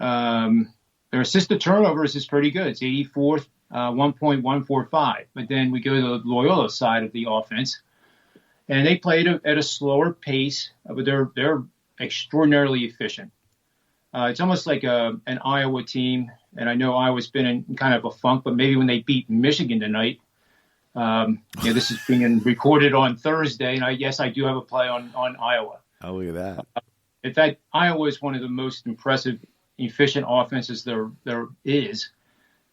Their assist to turnovers is pretty good. It's 84th. 1.145. But then we go to the Loyola side of the offense, and they played at a slower pace, but they're extraordinarily efficient. It's almost like an Iowa team, and I know Iowa's been in kind of a funk, but maybe when they beat Michigan tonight, this is being recorded on Thursday, and I do have a play on Iowa. Oh, look at that. In fact, Iowa is one of the most impressive, efficient offenses there is.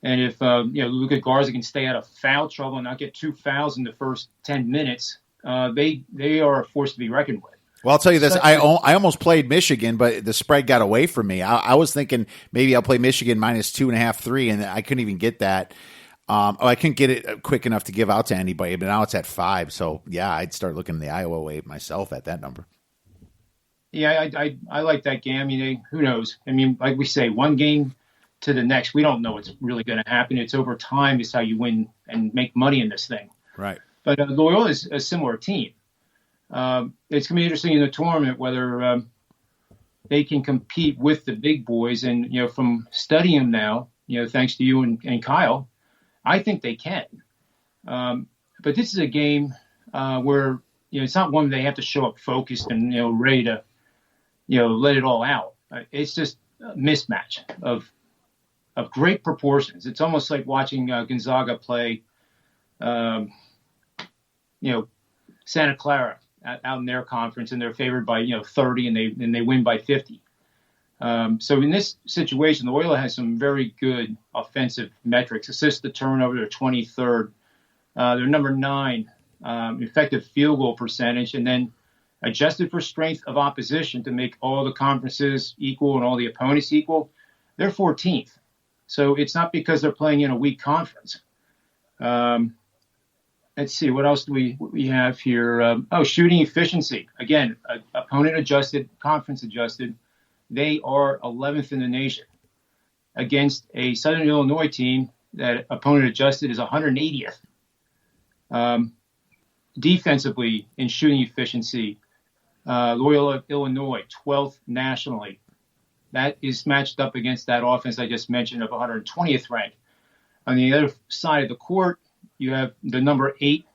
And if Luka Garza can stay out of foul trouble and not get 2 fouls in the first 10 minutes, they are a force to be reckoned with. Well, I'll tell you this. I almost played Michigan, but the spread got away from me. I was thinking maybe I'll play Michigan minus 2.5, 3, and I couldn't even get that. I couldn't get it quick enough to give out to anybody, but now it's at 5. So, yeah, I'd start looking at the Iowa way myself at that number. Yeah, I like that game. I mean, who knows? I mean, like we say, one game to the next, we don't know what's really going to happen. It's over time is how you win and make money in this thing. Right. But Loyola is a similar team. It's going to be interesting in the tournament whether they can compete with the big boys. And, from studying them now, thanks to you and Kyle, I think they can. But this is a game where, it's not one they have to show up focused and, ready to, let it all out. It's just a mismatch of great proportions. It's almost like watching Gonzaga play, Santa Clara out in their conference, and they're favored by 30, and they win by 50. So in this situation, Loyola has some very good offensive metrics. Assist to turnover, they're 23rd. They're number 9 effective field goal percentage, and then adjusted for strength of opposition to make all the conferences equal and all the opponents equal, they're 14th. So it's not because they're playing in a weak conference. Let's see, what else do we have here? Shooting efficiency. Again, opponent adjusted, conference adjusted. They are 11th in the nation against a Southern Illinois team that opponent adjusted is 180th. Defensively in shooting efficiency, Loyola, Illinois, 12th nationally. That is matched up against that offense I just mentioned of 120th ranked. On the other side of the court, you have the number 8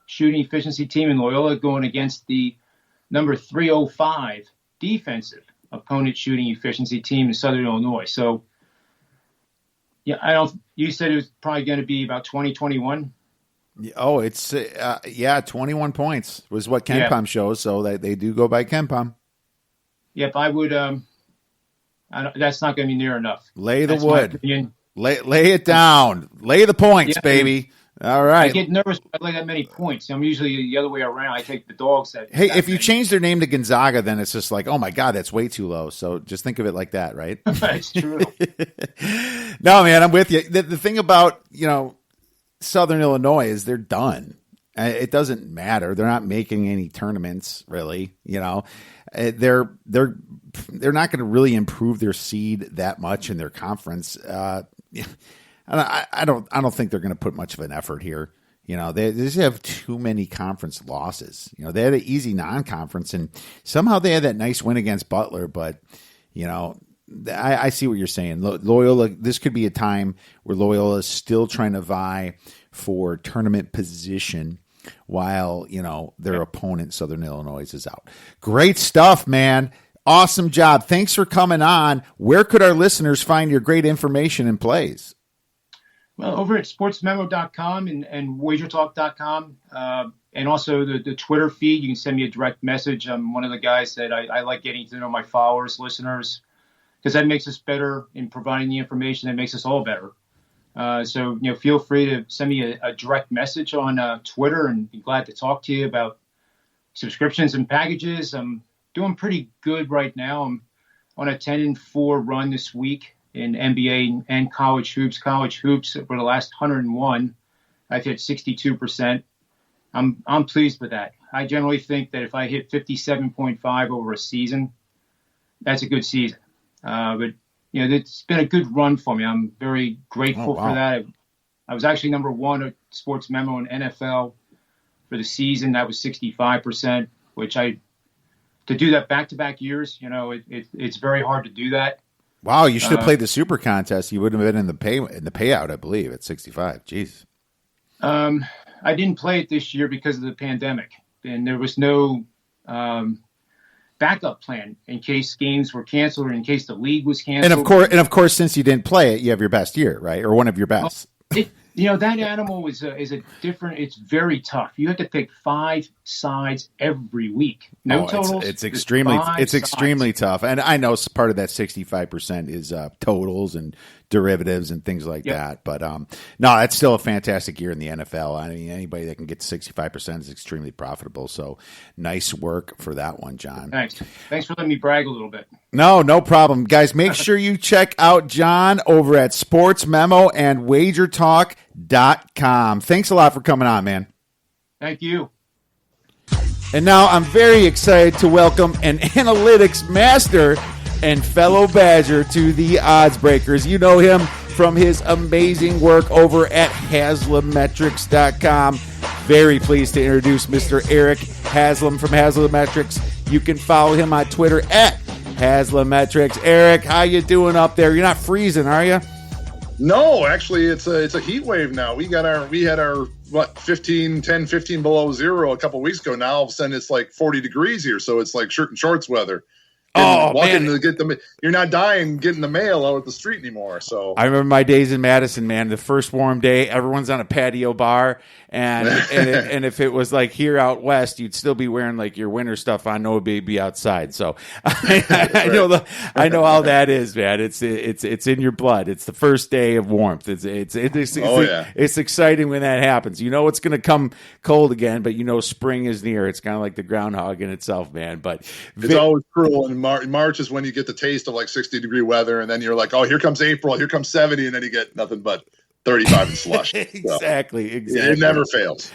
shooting efficiency team in Loyola going against the number 305 defensive opponent shooting efficiency team in Southern Illinois. So, yeah, you said it was probably going to be about 20-21. Oh, it's 21 points was what KenPom shows. So they do go by KenPom. Yep, I would. That's not going to be near enough. Lay the wood. Lay it down. Lay the points, baby. All right. I get nervous when I lay that many points. I'm usually the other way around. I take the dogs. If you change their name to Gonzaga, then it's just like, oh my God, that's way too low. So just think of it like that, right? That's true. No, man, I'm with you. The thing about, Southern Illinois is they're done. It doesn't matter. They're not making any tournaments, really. They're not going to really improve their seed that much in their conference. I don't think they're going to put much of an effort here. They just have too many conference losses. They had an easy non-conference, and somehow they had that nice win against Butler. But I see what you're saying. Loyola, this could be a time where Loyola is still trying to vie for tournament position while, their opponent, Southern Illinois, is out. Great stuff, man. Awesome job. Thanks for coming on. Where could our listeners find your great information and plays? Well, over at sportsmemo.com and wagertalk.com, and also the Twitter feed, you can send me a direct message. I'm one of the guys that I like getting to know my followers, listeners, because that makes us better in providing the information that makes us all better. So, feel free to send me a direct message on Twitter, and be glad to talk to you about subscriptions and packages. I'm doing pretty good right now. I'm on a 10-4 run this week in NBA and college hoops. College hoops for the last 101, I've hit 62%. I'm pleased with that. I generally think that if I hit 57.5 over a season, that's a good season. But it's been a good run for me. I'm very grateful for that. I was actually number 1 at Sports Memo in NFL for the season. That was 65%, which to do that back-to-back years, it's very hard to do that. Wow, you should have played the Super Contest. You would have been in the payout, I believe, at 65. Jeez. I didn't play it this year because of the pandemic, and there was no backup plan in case games were canceled or in case the league was canceled. And of course, since you didn't play it, you have your best year, right, or one of your best. That animal is a different. It's very tough. You have to pick 5 sides every week. No totals. It's extremely tough. And I know part of that 65% is totals and derivatives and things like that. But no, that's still a fantastic year in the NFL. I mean, anybody that can get to 65% is extremely profitable. So nice work for that one, John. Thanks for letting me brag a little bit. No problem. Guys, make sure you check out John over at Sports Memo and Wagertalk.com. Thanks a lot for coming on, man. Thank you. And now I'm very excited to welcome an analytics master and fellow Badger to the Odds Breakers. You know him from his amazing work over at Haslametrics.com. Very pleased to introduce Mr. Erik Haslam from Haslametrics. You can follow him on Twitter at Haslametrics. Erik, how you doing up there? You're not freezing, are you? No, actually, it's a heat wave now. We had our 10, 15 below zero a couple weeks ago. Now all of a sudden it's like 40 degrees here, so it's like shirt and shorts weather. Oh, man. man. You're not dying getting the mail out at the street anymore. So I remember my days in Madison, man. The first warm day, everyone's on a patio bar, and and if it was like here out west, you'd still be wearing like your winter stuff on. No baby outside. So I know how that is, man. It's in your blood. It's the first day of warmth. It's exciting when that happens. You know it's going to come cold again, but you know spring is near. It's kind of like the groundhog in itself, man. But it's always cruel. And March is when you get the taste of like 60-degree weather, and then you're like, oh, here comes April, here comes 70, and then you get nothing but 35 and slush. Exactly. It never fails.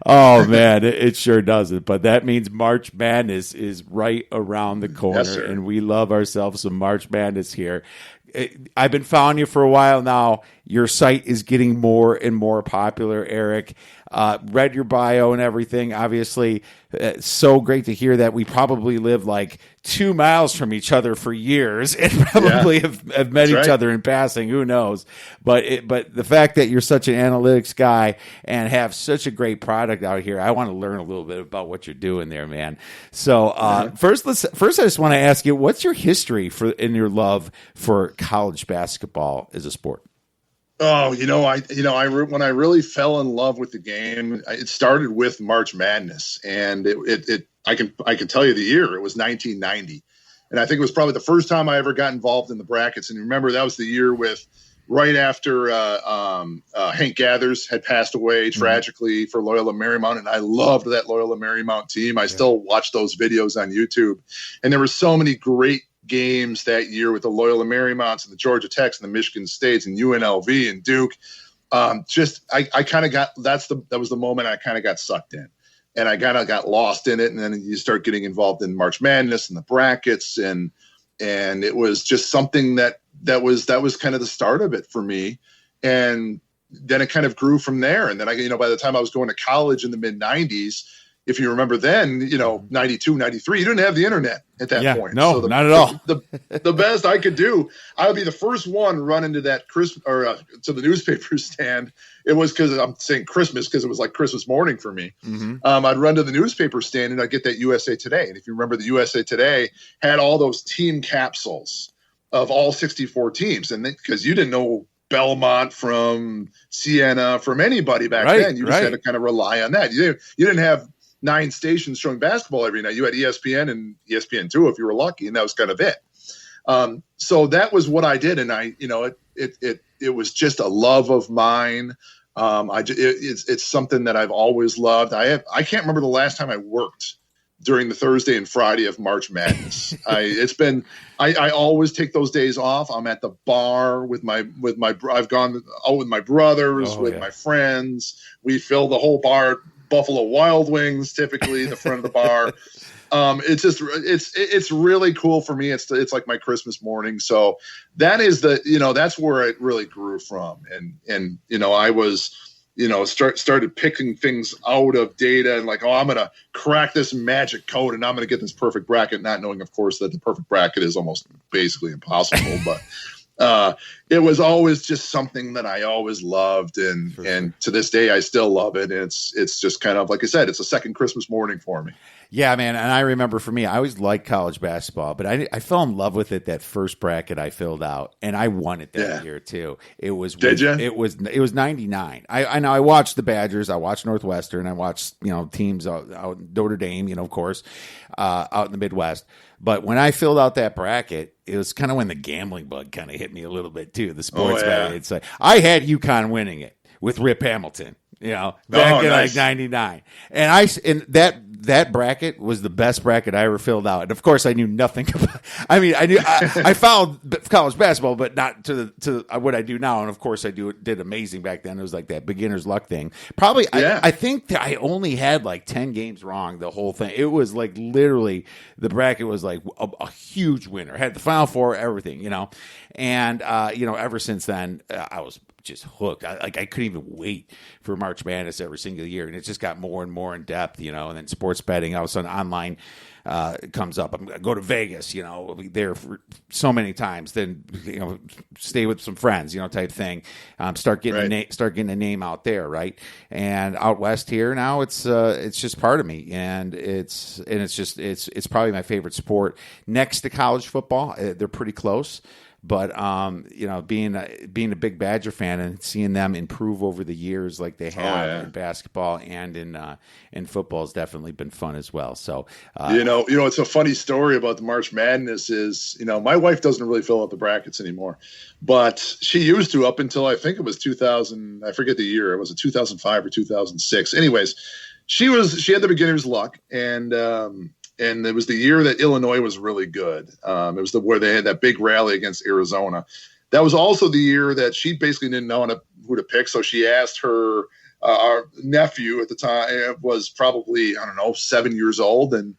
Oh, man, it sure doesn't. But that means March Madness is right around the corner, yes, sir. And we love ourselves some March Madness here. I've been following you for a while now. Your site is getting more and more popular, Erik. Read your bio and everything. Obviously, it's so great to hear that we probably live like 2 miles from each other for years and probably have met each other in passing. Who knows? But the fact that you're such an analytics guy and have such a great product out here, I want to learn a little bit about what you're doing there, man. So first, I just want to ask you, what's your history in your love for college basketball as a sport? Oh, when I really fell in love with the game, it started with March Madness, and I can tell you the year. It was 1990, and I think it was probably the first time I ever got involved in the brackets. And remember, that was the year right after Hank Gathers had passed away tragically for Loyola Marymount, and I loved that Loyola Marymount team. I still watch those videos on YouTube, and there were so many great games that year with the Loyola Marymount's and the Georgia Techs and the Michigan States and UNLV and Duke. I kind of got that was the moment I kind of got sucked in, and I kind of got lost in it. And then you start getting involved in March Madness and the brackets, and it was just something that was kind of the start of it for me. And then it kind of grew from there. And then by the time I was going to college in the mid 90s, if you remember then, 92, 93, you didn't have the internet at that point. No, so not at all. The best I could do, I would be the first one run into that to the newspaper stand. It was because I'm saying Christmas because it was like Christmas morning for me. Mm-hmm. I'd run to the newspaper stand and I'd get that USA Today. And if you remember, the USA Today had all those team capsules of all 64 teams. And because you didn't know Belmont from Siena from anybody back then, you just had to kind of rely on that. You didn't have 9 stations showing basketball every night. You had ESPN and ESPN2 if you were lucky, and that was kind of it. So that was what I did, and it was just a love of mine. It's something that I've always loved. I can't remember the last time I worked during the Thursday and Friday of March Madness. I always take those days off. I'm at the bar I've gone out with my brothers, my friends. We fill the whole bar. Buffalo Wild Wings, typically the front of the bar. It's really cool for me. It's like my Christmas morning. So that is that's where it really grew from. And I was, started picking things out of data and like, I'm going to crack this magic code and I'm going to get this perfect bracket, not knowing, of course, that the perfect bracket is almost basically impossible. But it was always just something that I always loved, and to this day I still love it. And it's just kind of like I said, it's a second Christmas morning for me. Yeah, man. And I remember for me, I always liked college basketball, but I fell in love with it that first bracket I filled out, and I won it that year too. It was Did you? It was 99. I know I watched the Badgers, I watched Northwestern, I watched teams out Notre Dame, of course, out in the Midwest. But when I filled out that bracket, it was kind of when the gambling bug kind of hit me a little bit too. too. The sports Oh, yeah. betting. It's like I had UConn winning it with Rip Hamilton. Back in nice. like 99. And that bracket was the best bracket I ever filled out. And of course I knew nothing about, I followed college basketball, but not to what I do now. And of course I did amazing back then. It was like that beginner's luck thing. Probably, Yeah. I think that I only had like 10 games wrong the whole thing. It was like literally the bracket was like a huge winner. Had the Final Four, everything, and ever since then I was just hooked. I couldn't even wait for March Madness every single year, and it just got more and more in depth, and then sports betting, all of a sudden online comes up. I'm gonna go to Vegas, I'll be there for so many times, then stay with some friends, type thing. Start getting a name out there, right? And out west here now, it's just part of me, and it's probably my favorite sport next to college football. They're pretty close. But being a big Badger fan and seeing them improve over the years like they have in basketball and in football has definitely been fun as well. So it's a funny story about the March Madness is my wife doesn't really fill out the brackets anymore, but she used to up until I think it was 2000. I forget the year. It was 2005 or 2006. Anyways, she had the beginner's luck and it was the year that Illinois was really good. It was where they had that big rally against Arizona. That was also the year that she basically didn't know who to pick. So she asked her our nephew at the time was probably, 7 years old. And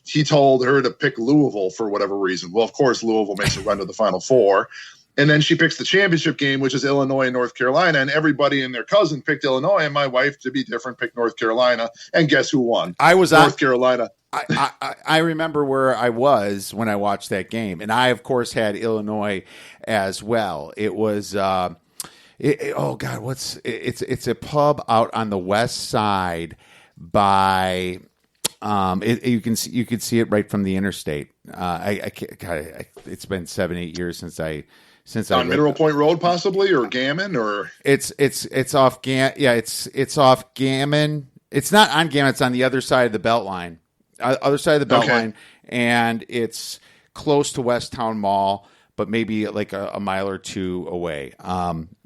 he told her to pick Louisville for whatever reason. Well, of course, Louisville makes a run to the Final Four. And then she picks the championship game, which is Illinois and North Carolina. And everybody and their cousin picked Illinois. And my wife, to be different, picked North Carolina. And guess who won? North Carolina. I remember where I was when I watched that game, and I of course had Illinois as well. It was it's a pub out on the west side by you can see it right from the interstate. It's been 7-8 years since on Mineral Point Road, possibly, or Gammon, or it's off it's off Gammon. It's not on Gammon. It's on the other side of the Beltline. Other side of the Beltline, and it's close to West Town Mall, but maybe like a mile or two away.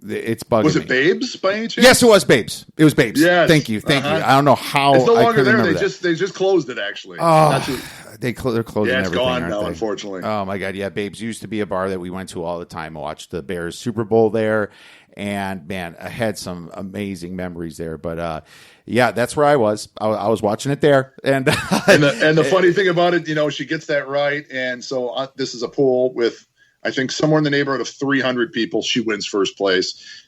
It's bugging Was it me. Babes by any chance? Yes, it was Babes. It was Babes. Yes. Thank you. I don't know how. It's no I longer there. They just closed it actually. they're closing it's everything. gone now, they? Unfortunately. Oh my God, yeah. Babes used to be a bar that we went to all the time. I watched the Bears Super Bowl there, and man, I had some amazing memories there. But yeah, that's where I was. I was watching it there, and the funny thing about it, she gets that right, and so this is a pool with I think somewhere in the neighborhood of 300 people. She wins first place.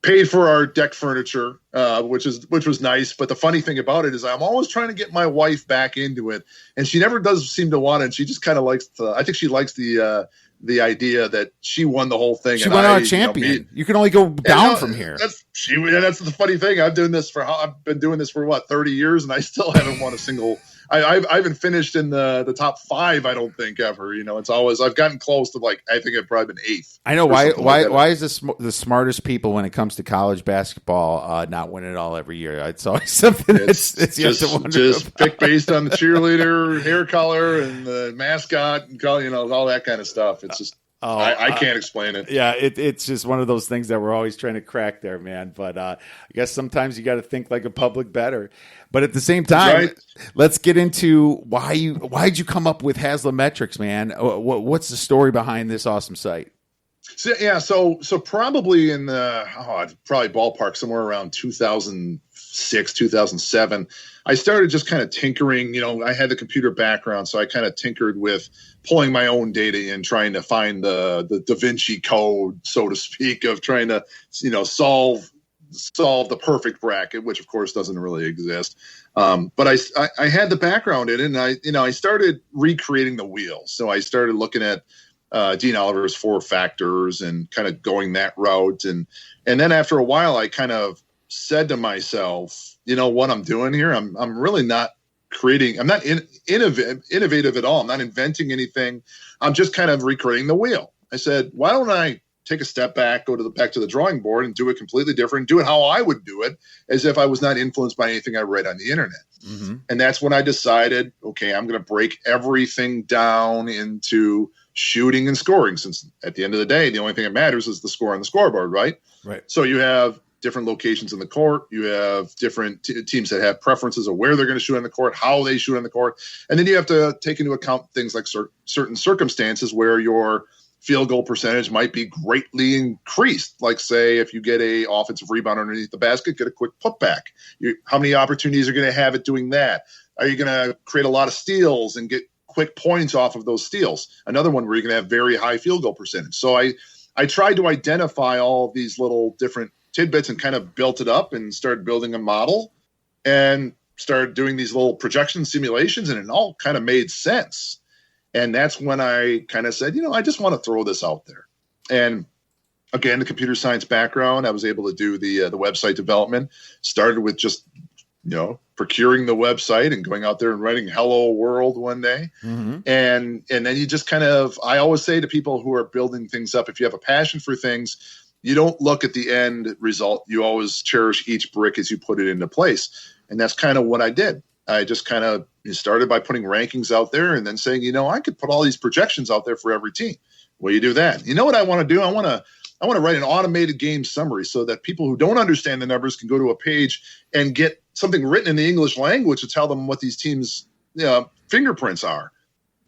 Paid for our deck furniture, which was nice. But the funny thing about it is I'm always trying to get my wife back into it, and she never does seem to want it. And she just kind of likes I think she likes the idea that she won the whole thing. She went out champion. You can only go down from here. That's the funny thing. I've been doing this for 30 years, and I still haven't won a single. I haven't finished in the top 5. I don't think ever. It's always I've gotten close to I think I've probably been 8th. I know why is the smartest people when it comes to college basketball not winning it all every year? It's always something. It's just pick based on the cheerleader, hair color, and the mascot, and all that kind of stuff. It's just. I can't explain it. Yeah, it's just one of those things that we're always trying to crack there, man. But I guess sometimes you got to think like a public bettor. But at the same time, let's get into why'd you come up with Haslametrics, man? What's the story behind this awesome site? So probably in the probably ballpark somewhere around 2006, 2007, I started just kind of tinkering. I had the computer background, so I kind of tinkered with pulling my own data in, trying to find the Da Vinci Code, so to speak, of trying to solve the perfect bracket, which of course doesn't really exist. But I had the background in it, and I started recreating the wheel. So I started looking at Dean Oliver's 4 factors and kind of going that route. And then after a while, I kind of said to myself, what I'm doing here, I'm really not creating, I'm not innovative at all. I'm not inventing anything. I'm just kind of recreating the wheel. I said, why don't I take a step back, go back to the drawing board and do it completely different, do it how I would do it, as if I was not influenced by anything I read on the internet. Mm-hmm. And that's when I decided, okay, I'm going to break everything down into shooting and scoring, since at the end of the day, the only thing that matters is the score on the scoreboard, right? Right. So you have different locations in the court. You have different teams that have preferences of where they're going to shoot on the court, how they shoot on the court. And then you have to take into account things like certain circumstances where your field goal percentage might be greatly increased. Like, say, if you get a offensive rebound underneath the basket, get a quick putback. How many opportunities are going to have at doing that? Are you going to create a lot of steals and get quick points off of those steals? Another one where you're going to have very high field goal percentage. So I tried to identify all of these little different tidbits and kind of built it up and started building a model and started doing these little projection simulations, and it all kind of made sense. And that's when I kind of said, I just want to throw this out there. And again, the computer science background, I was able to do the website development. Started with just, procuring the website and going out there and writing "Hello World" one day. Mm-hmm. And then you just kind of, I always say to people who are building things up, if you have a passion for things, you don't look at the end result. You always cherish each brick as you put it into place. And that's kind of what I did. I just kind of started by putting rankings out there and then saying, I could put all these projections out there for every team. Well, you do that. You know what I want to do? I want to write an automated game summary so that people who don't understand the numbers can go to a page and get something written in the English language to tell them what these teams' fingerprints are.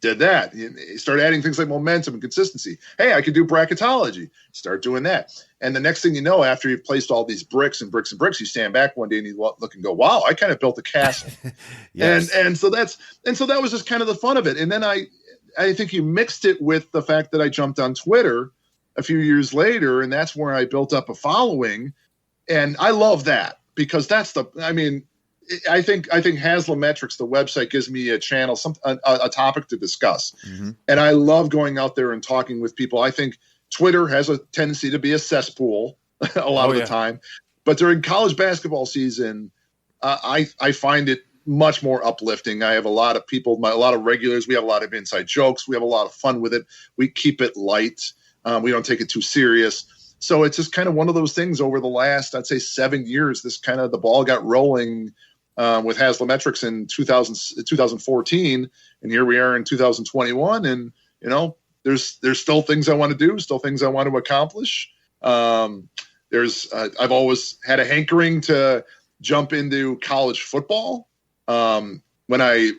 Did that. You start adding things like momentum and consistency. Hey, I could do bracketology. Start doing that. And the next thing you know, after you've placed all these bricks and bricks and bricks, you stand back one day and you look and go, wow, I kind of built a castle. Yes. And so that was just kind of the fun of it. And then I think you mixed it with the fact that I jumped on Twitter a few years later, and that's where I built up a following. And I love that because I think Haslametrics, the website, gives me a channel, a topic to discuss. Mm-hmm. And I love going out there and talking with people. I think Twitter has a tendency to be a cesspool a lot of the time. But during college basketball season, I find it much more uplifting. I have a lot of people, a lot of regulars. We have a lot of inside jokes. We have a lot of fun with it. We keep it light. We don't take it too serious. So it's just kind of one of those things over the last, I'd say, 7 years, the ball got rolling with Haslametrics in 2014. And here we are in 2021. And, there's still things I want to do, still things I want to accomplish. I've always had a hankering to jump into college football. When I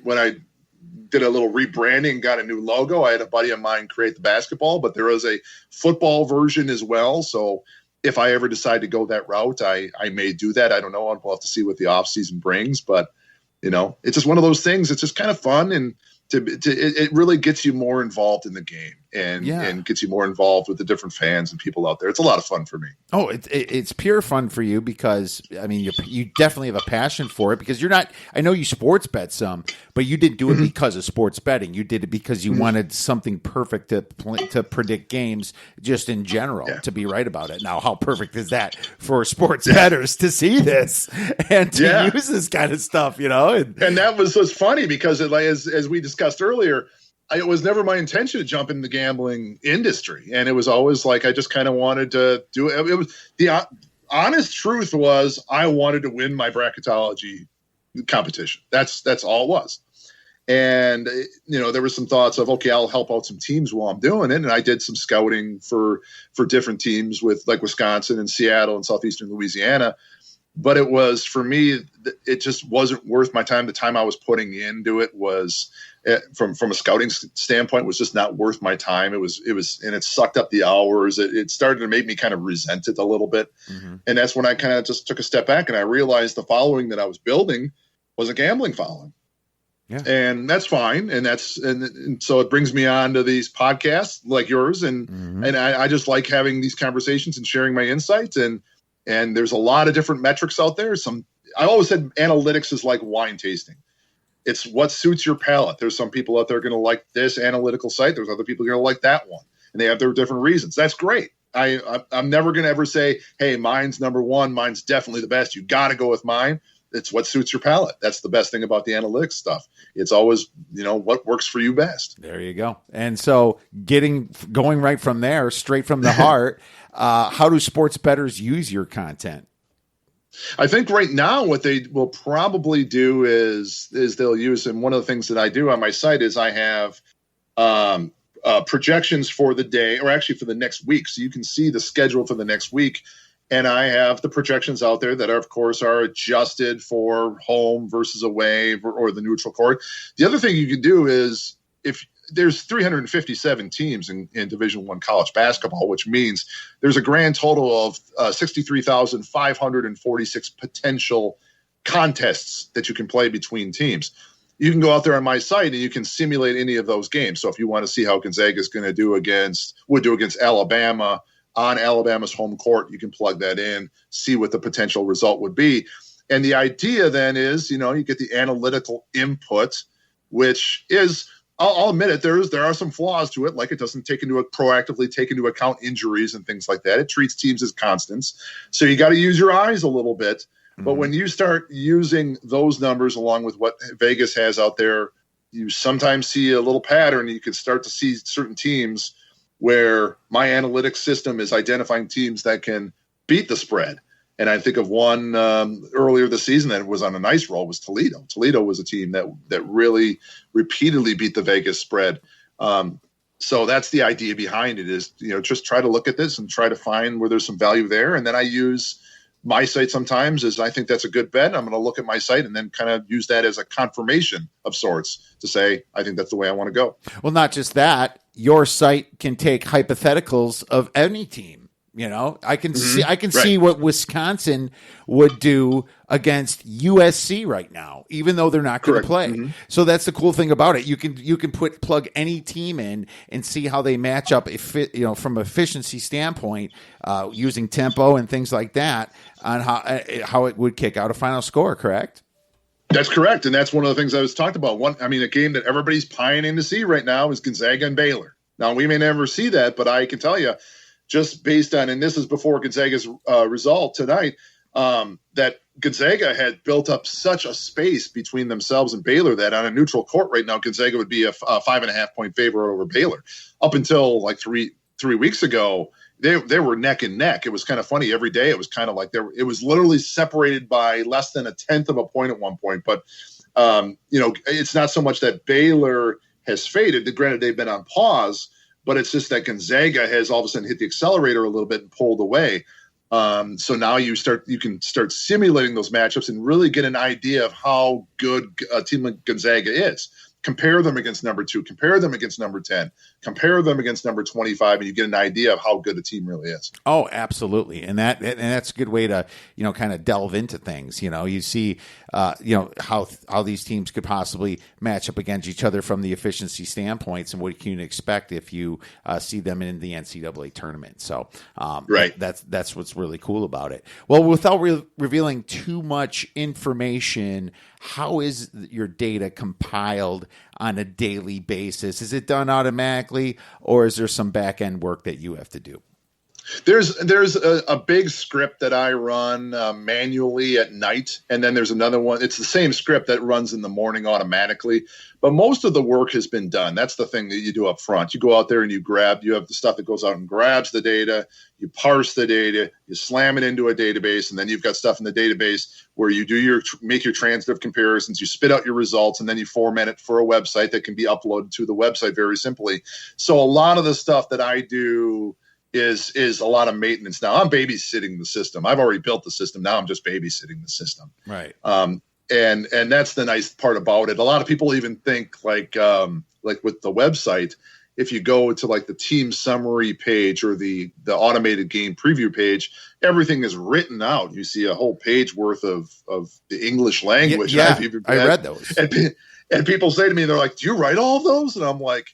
did a little rebranding, got a new logo, I had a buddy of mine create the basketball, but there is a football version as well. So if I ever decide to go that route, I may do that. I don't know. We'll have to see what the off season brings, but it's just one of those things. It's just kind of fun, and it really gets you more involved in the game and gets you more involved with the different fans and people out there. It's a lot of fun for me. Oh, it's pure fun for you because, you definitely have a passion for it because I know you sports bet some, but you didn't do it because of sports betting. You did it because you wanted something perfect to predict games just in general, to be right about it. Now, how perfect is that for sports bettors to see this and to use this kind of stuff, And that was what's funny because as we discussed earlier, it was never my intention to jump in the gambling industry. And it was always like I just kind of wanted to do it. It was the honest truth was I wanted to win my bracketology competition. That's all it was. And, there were some thoughts of, okay, I'll help out some teams while I'm doing it. And I did some scouting for different teams with like Wisconsin and Seattle and Southeastern Louisiana. But it was, for me, it just wasn't worth my time. The time I was putting into it was, from a scouting standpoint, was just not worth my time. It was, and it sucked up the hours. It started to make me kind of resent it a little bit. Mm-hmm. And that's when I kind of just took a step back and I realized the following that I was building was a gambling following. Yeah. And that's fine. And so it brings me on to these podcasts like yours. And I just like having these conversations and sharing my insights. And there's a lot of different metrics out there. I always said analytics is like wine tasting. It's what suits your palate. There's some people out there going to like this analytical site. There's other people going to like that one. And they have their different reasons. That's great. I'm never going to ever say, hey, mine's number one. Mine's definitely the best. You got to go with mine. It's what suits your palate. That's the best thing about the analytics stuff. It's always, what works for you best. There you go. And so going right from there, straight from the heart, how do sports bettors use your content? I think right now what they will probably do is they'll use, and one of the things that I do on my site is I have a projections for the day, or actually for the next week. So you can see the schedule for the next week. And I have the projections out there that, of course, are adjusted for home versus away or the neutral court. The other thing you can do is, if there's 357 teams in Division I college basketball, which means there's a grand total of 63,546 potential contests that you can play between teams. You can go out there on my site and you can simulate any of those games. So if you want to see how Gonzaga is going to would do against Alabama on Alabama's home court, you can plug that in, see what the potential result would be. And the idea then is, you get the analytical input, which is, I'll admit it, there are some flaws to it, like it doesn't proactively take into account injuries and things like that. It treats teams as constants. So you got to use your eyes a little bit. Mm-hmm. But when you start using those numbers along with what Vegas has out there, you sometimes see a little pattern. You can start to see certain teams where my analytics system is identifying teams that can beat the spread. And I think of one earlier this season that was on a nice roll was Toledo. Toledo was a team that really repeatedly beat the Vegas spread. So that's the idea behind it, is, just try to look at this and try to find where there's some value there. And then I use my site sometimes as I think that's a good bet. I'm going to look at my site and then kind of use that as a confirmation of sorts to say, I think that's the way I want to go. Well, not just that, your site can take hypotheticals of any team. I can see what Wisconsin would do against USC right now, even though they're not going to play. Mm-hmm. So that's the cool thing about it. You can plug any team in and see how they match up, from efficiency standpoint, using tempo and things like that, on how it would kick out a final score. Correct? That's correct, and that's one of the things I was talking about. A game that everybody's pining to see right now is Gonzaga and Baylor. Now, we may never see that, but I can tell you, just based on, and this is before Gonzaga's result tonight, that Gonzaga had built up such a space between themselves and Baylor that on a neutral court right now, Gonzaga would be a 5.5-point favorite over Baylor. Up until like three weeks ago, they were neck and neck. It was kind of funny. Every day it was kind of like it was literally separated by less than 1/10 of a point at one point. But it's not so much that Baylor has faded. Granted, they've been on pause, but it's just that Gonzaga has all of a sudden hit the accelerator a little bit and pulled away. So now you can start simulating those matchups and really get an idea of how good a team like Gonzaga is. Compare them against number 2, compare them against number 10, compare them against number 25, and you get an idea of how good a team really is. Oh, absolutely. And that's a good way to, kind of delve into things. You see, how these teams could possibly match up against each other from the efficiency standpoints, and what you can expect if you see them in the NCAA tournament. So, right. That's what's really cool about it. Well, without revealing too much information, how is your data compiled on a daily basis? Is it done automatically, or is there some back end work that you have to do? There's a big script that I run manually at night, and then there's another one. It's the same script that runs in the morning automatically, but most of the work has been done. That's the thing that you do up front. You go out there and you have the stuff that goes out and grabs the data, you parse the data, you slam it into a database, and then you've got stuff in the database where you make your transitive comparisons, you spit out your results, and then you format it for a website that can be uploaded to the website very simply. So a lot of the stuff that I do is a lot of maintenance. Now I'm babysitting the system. I've already built the system. Now I'm just babysitting the system. Right. And that's the nice part about it. A lot of people even think like with the website, if you go to like the team summary page or the automated game preview page, everything is written out. You see a whole page worth of the English language. Yeah, I read those. And people say to me, they're like, "Do you write all of those?" And I'm like,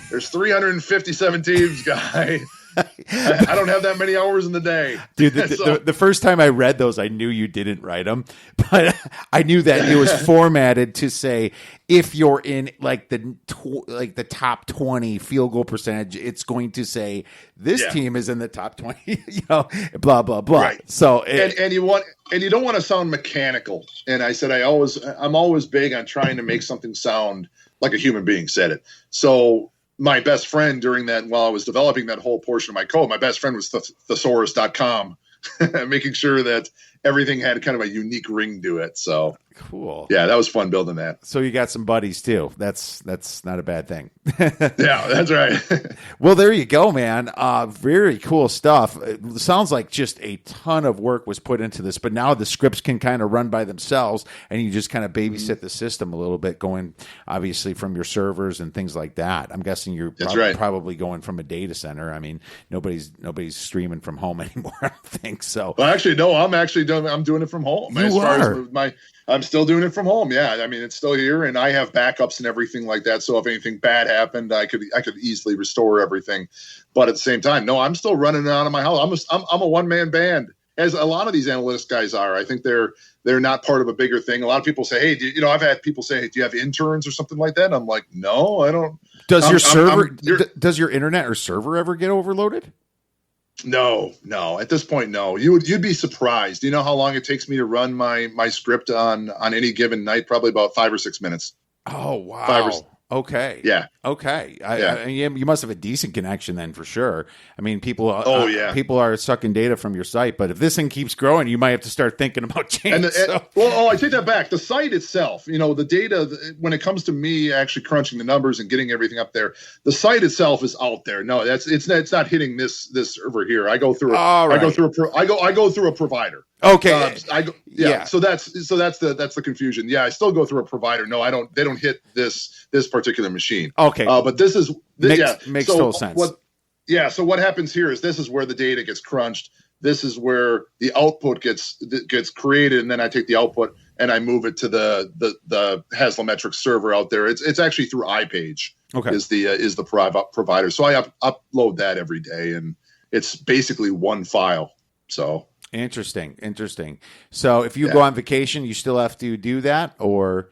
"There's 357 teams, guy. I don't have that many hours in the day." Dude, the first time I read those, I knew you didn't write them, but I knew that it was formatted to say, if you're in like the top 20 field goal percentage, it's going to say this team is in the top 20, blah, blah, blah. Right. So, and you don't want to sound mechanical. And I said, I'm always big on trying to make something sound like a human being said it. So my best friend during that, while I was developing that whole portion of my code, my best friend was thesaurus.com, making sure that everything had kind of a unique ring to it. So cool. Yeah, that was fun building that. So you got some buddies too. That's not a bad thing. Yeah, that's right. Well, there you go, man. Very cool stuff. It sounds like just a ton of work was put into this, but now the scripts can kind of run by themselves, and you just kind of babysit the system a little bit, going obviously from your servers and things like that. I'm guessing you're probably going from a data center. I mean, nobody's streaming from home anymore, I don't think so. Well, actually, no, I'm doing it from home. I'm still doing it from home. Yeah, I mean, it's still here, and I have backups and everything like that. So if anything bad happened, I could easily restore everything. But at the same time, no, I'm still running it out of my house. I'm a one man band, as a lot of these analytics guys are. I think they're not part of a bigger thing. A lot of people say, hey, I've had people say, hey, do you have interns or something like that? And I'm like, no, I don't. Does your internet or server ever get overloaded? No. At this point, no. You'd be surprised. Do you know how long it takes me to run my script on any given night? Probably about 5 or 6 minutes. Oh, wow. Okay. Yeah. Okay. You must have a decent connection then, for sure. I mean, people are sucking data from your site, but if this thing keeps growing, you might have to start thinking about change. I take that back. The site itself, the data, when it comes to me actually crunching the numbers and getting everything up there, the site itself is out there. No, it's not hitting this server here. I go through a provider. Okay. So that's the confusion. Yeah, I still go through a provider. No, I don't. They don't hit this particular machine. Okay. But this is makes total sense. So what happens here is this is where the data gets crunched. This is where the output gets created, and then I take the output and I move it to the Haslametrics server out there. It's actually through iPage. Okay. Is the provider. So I upload that every day, and it's basically one file. So. Interesting. So if you go on vacation, you still have to do that, or?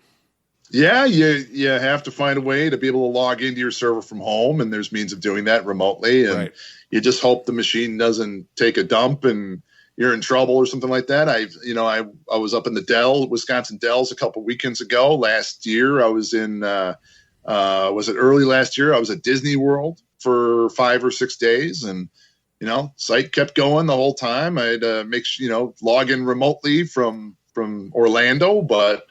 Yeah, you have to find a way to be able to log into your server from home, and there's means of doing that remotely. And you just hope the machine doesn't take a dump and you're in trouble or something like that. I was up in the Wisconsin Dells a couple weekends ago. Last year, I was in. Was it early last year? I was at Disney World for 5 or 6 days, and site kept going the whole time. I had to log in remotely from Orlando, but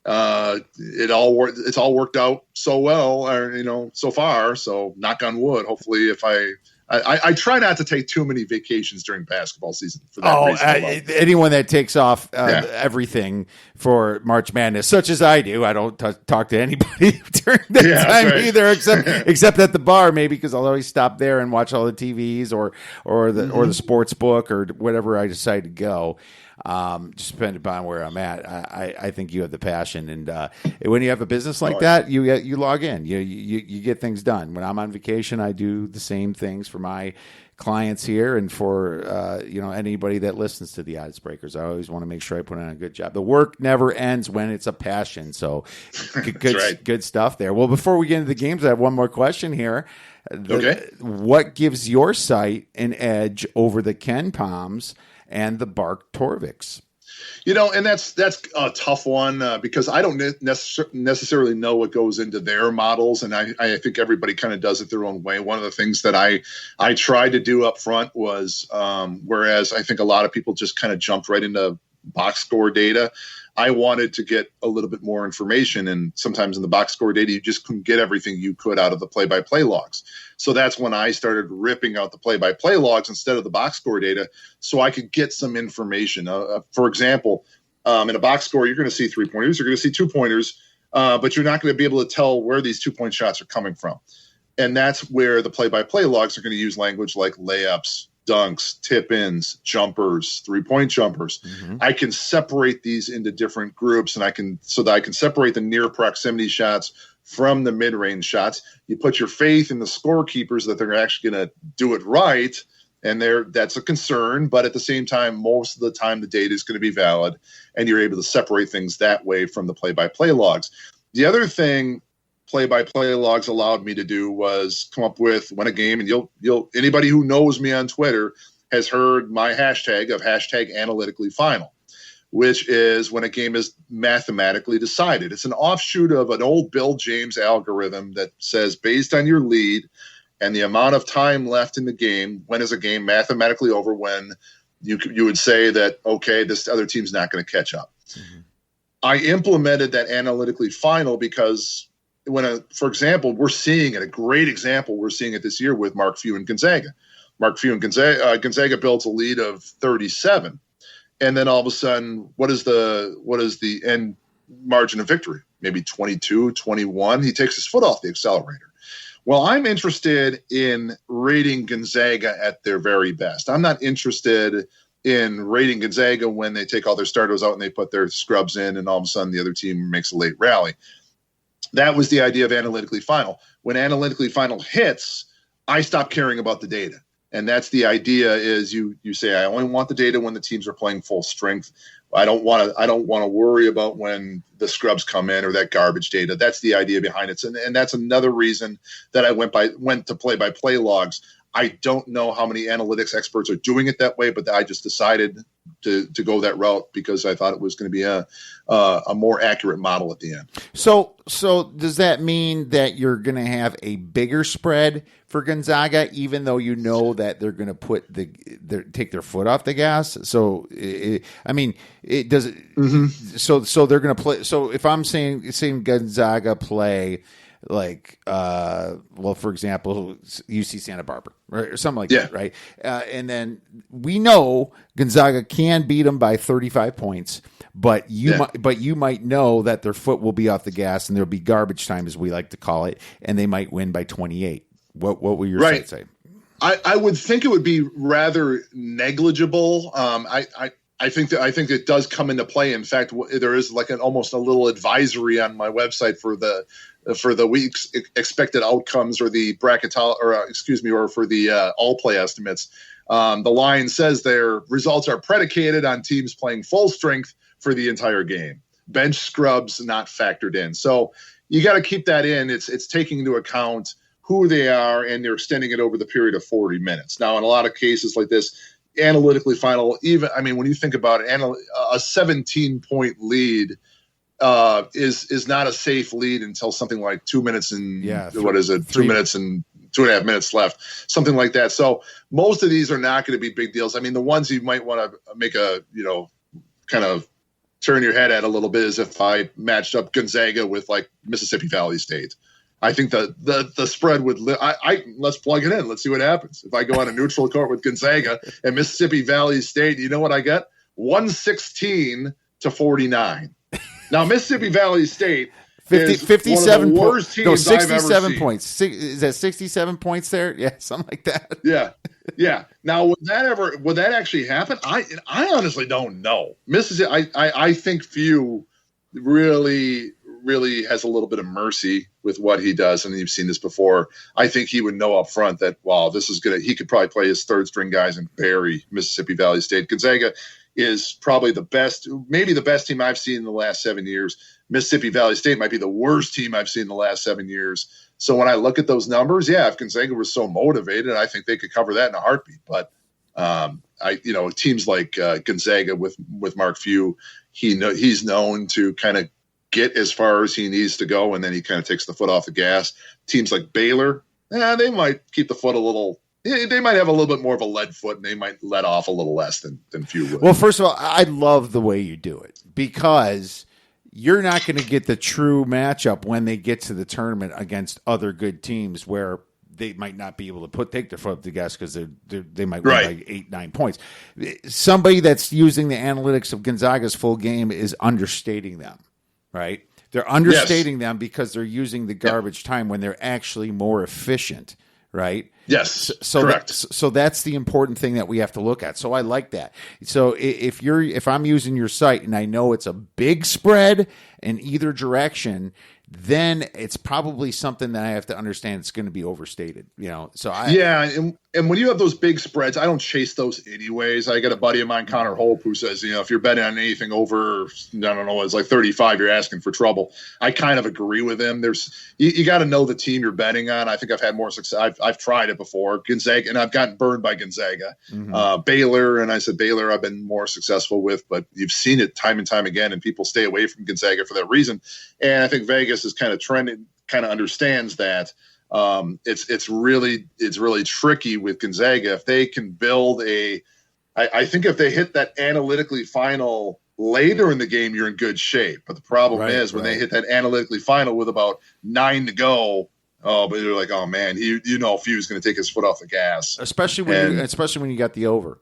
it's all worked out so well, so far. So knock on wood. Hopefully, if I try not to take too many vacations during basketball season for that reason. Anyone that takes off everything for March Madness, such as I do, I don't talk to anybody during that time either, except at the bar, maybe, because I'll always stop there and watch all the TVs or the sports book or whatever I decide to go. Just depending upon where I'm at. I think you have the passion, and when you have a business like that, you log in, you get things done. When I'm on vacation, I do the same things for my clients here and for anybody that listens to the Odds Breakers. I always want to make sure I put in a good job. The work never ends when it's a passion. So good stuff there. Well, before we get into the games, I have one more question here. What gives your site an edge over the Ken Palms and the Bark Torviks? And that's a tough one because I don't necessarily know what goes into their models, and I think everybody kind of does it their own way. One of the things that I tried to do up front was, whereas I think a lot of people just kind of jumped right into box score data, I wanted to get a little bit more information, and sometimes in the box score data, you just couldn't get everything you could out of the play-by-play logs. So that's when I started ripping out the play-by-play logs instead of the box score data so I could get some information. For example, in a box score, you're going to see 3-pointers, you're going to see 2-pointers, but you're not going to be able to tell where these 2-point shots are coming from. And that's where the play-by-play logs are going to use language like layups, dunks, tip-ins, jumpers, 3-point jumpers. Mm-hmm. I can separate these into different groups, and I can separate the near proximity shots from the mid-range shots. You put your faith in the scorekeepers that they're actually going to do it right, and that's a concern. But at the same time, most of the time, the data is going to be valid, and you're able to separate things that way from the play-by-play logs. The other thing play-by-play logs allowed me to do was come up with when a game, and you'll anybody who knows me on Twitter has heard my hashtag of #analyticallyfinal, which is when a game is mathematically decided. It's an offshoot of an old Bill James algorithm that says based on your lead and the amount of time left in the game, when is a game mathematically over when you would say that, okay, this other team's not going to catch up. Mm-hmm. I implemented that analytically final because for example, we're seeing it, a great example, we're seeing it this year with Mark Few and Gonzaga. Mark Few and Gonzaga builds a lead of 37. And then all of a sudden, what is the end margin of victory? Maybe 22, 21. He takes his foot off the accelerator. Well, I'm interested in rating Gonzaga at their very best. I'm not interested in rating Gonzaga when they take all their starters out and they put their scrubs in and all of a sudden the other team makes a late rally. That was the idea of analytically final. When analytically final hits, I stop caring about the data. And that's the idea is you say, I only want the data when the teams are playing full strength. I don't want to worry about when the scrubs come in or that garbage data. That's the idea behind it. And that's another reason that I went to play-by-play logs. I don't know how many analytics experts are doing it that way, but I just decided to go that route because I thought it was going to be a more accurate model at the end. So does that mean that you're going to have a bigger spread for Gonzaga, even though you know that they're going to take their foot off the gas? So it does. Mm-hmm. So they're going to play. So if I'm saying Gonzaga play like, for example, UC Santa Barbara, right, or something like that, right? And then we know Gonzaga can beat them by 35 points, but you might know that their foot will be off the gas and there'll be garbage time, as we like to call it, and they might win by 28. What will your site say? I would think it would be rather negligible. I think it does come into play. In fact, there is like almost a little advisory on my website for the week's expected outcomes or the or for the all play estimates. The line says their results are predicated on teams playing full strength for the entire game. Bench scrubs not factored in. So you got to keep that in. It's taking into account who they are, and they're extending it over the period of 40 minutes. Now, in a lot of cases like this, analytically final, when you think about it, a 17-point lead is not a safe lead until something like 2 minutes and 2 minutes and 2.5 minutes left, something like that. So most of these are not going to be big deals. I mean, the ones you might want to make kind of turn your head at a little bit is if I matched up Gonzaga with like Mississippi Valley State. I think the spread would let's plug it in. Let's see what happens. If I go on a neutral court with Gonzaga and Mississippi Valley State, you know what I get? 116 to 49. Now, Mississippi Valley State 57 worst teams 67 I've ever seen. Points. Is that 67 points there? Yeah, something like that. Yeah. Now, would that actually happen? I honestly don't know. Mississippi, I think Few really has a little bit of mercy with what he does, and you've seen this before. I think he would know up front that, this is good. He could probably play his third string guys and bury Mississippi Valley State. Gonzaga is probably maybe the best team I've seen in the last 7 years. Mississippi Valley State might be the worst team I've seen in the last 7 years. So when I look at those numbers, if Gonzaga was so motivated, I think they could cover that in a heartbeat. But teams like Gonzaga with Mark Few, he's known to kind of get as far as he needs to go, and then he kind of takes the foot off the gas. Teams like Baylor, they might keep the foot a little. They might have a little bit more of a lead foot, and they might let off a little less than Few would. Well, first of all, I love the way you do it because you're not going to get the true matchup when they get to the tournament against other good teams where they might not be able to take their foot off the gas because they might win by 8-9 points. Somebody that's using the analytics of Gonzaga's full game is understating them. Right? They're understating them because they're using the garbage time when they're actually more efficient, right? Yes. So correct. So that's the important thing that we have to look at. So I like that. So if I'm using your site and I know it's a big spread in either direction, then it's probably something that I have to understand it's going to be overstated, So and when you have those big spreads, I don't chase those anyways. I got a buddy of mine, Connor Hope, who says, if you're betting on anything over, it's like 35, you're asking for trouble. I kind of agree with him. You got to know the team you're betting on. I think I've had more success. I've tried it before, Gonzaga, and I've gotten burned by Gonzaga. Mm-hmm. Baylor, and I said Baylor I've been more successful with, but you've seen it time and time again, and people stay away from Gonzaga for that reason. And I think Vegas is kind of understands that. It's really tricky with Gonzaga if they can build a I think if they hit that analytically final later in the game, you're in good shape. But the problem is when they hit that analytically final with about 9 to go, but you're like, oh man, you know if he was going to take his foot off the gas, especially when you got the over.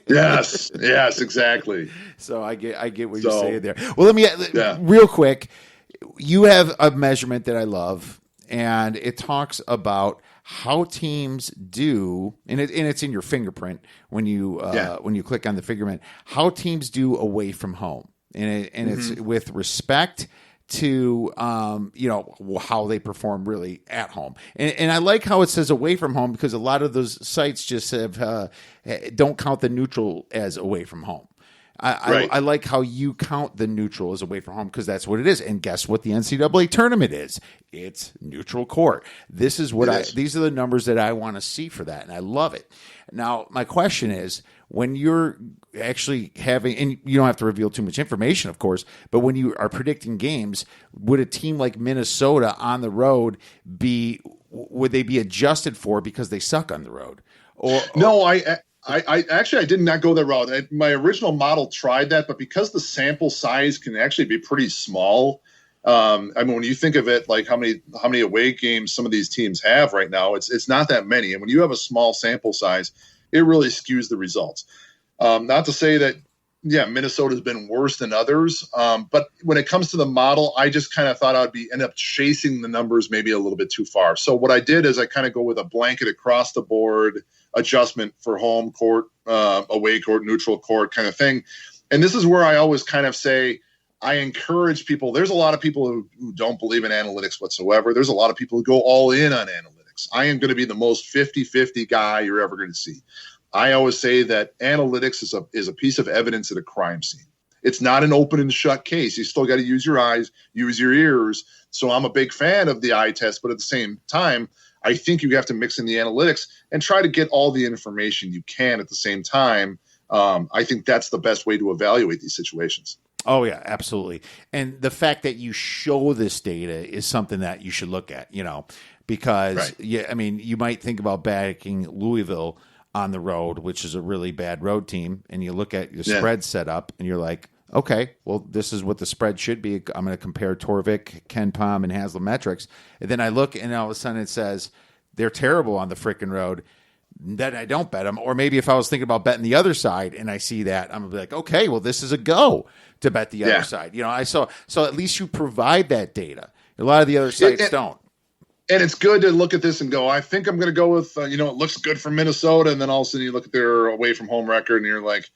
yes, exactly. So I get what you're saying there. Well, let me real quick. You have a measurement that I love, and it talks about how teams do, and it's in your fingerprint when you click on the fingerprint, how teams do away from home, and it's with respect to how they perform really at home, and I like how it says away from home because a lot of those sites just have don't count the neutral as away from home. I like how you count the neutral as away from home because that's what it is. And guess what the NCAA tournament is? It's neutral court. This is these are the numbers that I want to see for that, and I love it. Now, my question is, when you're actually having, and you don't have to reveal too much information, of course, but when you are predicting games, would a team like Minnesota on the road would they be adjusted for because they suck on the road? No, I actually did not go that route. My original model tried that, but because the sample size can actually be pretty small, I mean, when you think of it, like how many away games some of these teams have right now, it's not that many. And when you have a small sample size, it really skews the results. Not to say that, Minnesota's been worse than others, but when it comes to the model, I just kind of thought I'd end up chasing the numbers maybe a little bit too far. So what I did is I kind of go with a blanket across the board adjustment for home court, away court, neutral court kind of thing. And this is where I always kind of say, I encourage people. There's a lot of people who don't believe in analytics whatsoever. There's a lot of people who go all in on analytics. I am going to be the most 50-50 guy you're ever going to see. I always say that analytics is a piece of evidence at a crime scene. It's not an open and shut case. You still got to use your eyes, use your ears. So I'm a big fan of the eye test, but at the same time, I think you have to mix in the analytics and try to get all the information you can at the same time. I think that's the best way to evaluate these situations. Oh, yeah, absolutely. And the fact that you show this data is something that you should look at, because, you might think about backing Louisville on the road, which is a really bad road team, and you look at your spread set up, and you're like, okay, well, this is what the spread should be. I'm going to compare Torvik, Ken Pom, and Haslametrics. And then I look, and all of a sudden it says they're terrible on the frickin' road. Then I don't bet them. Or maybe if I was thinking about betting the other side and I see that, I'm going to be like, okay, well, this is a go to bet the other side. So at least you provide that data. A lot of the other sites don't. And it's good to look at this and go, I think I'm going to go with, it looks good for Minnesota. And then all of a sudden you look at their away from home record and you're like,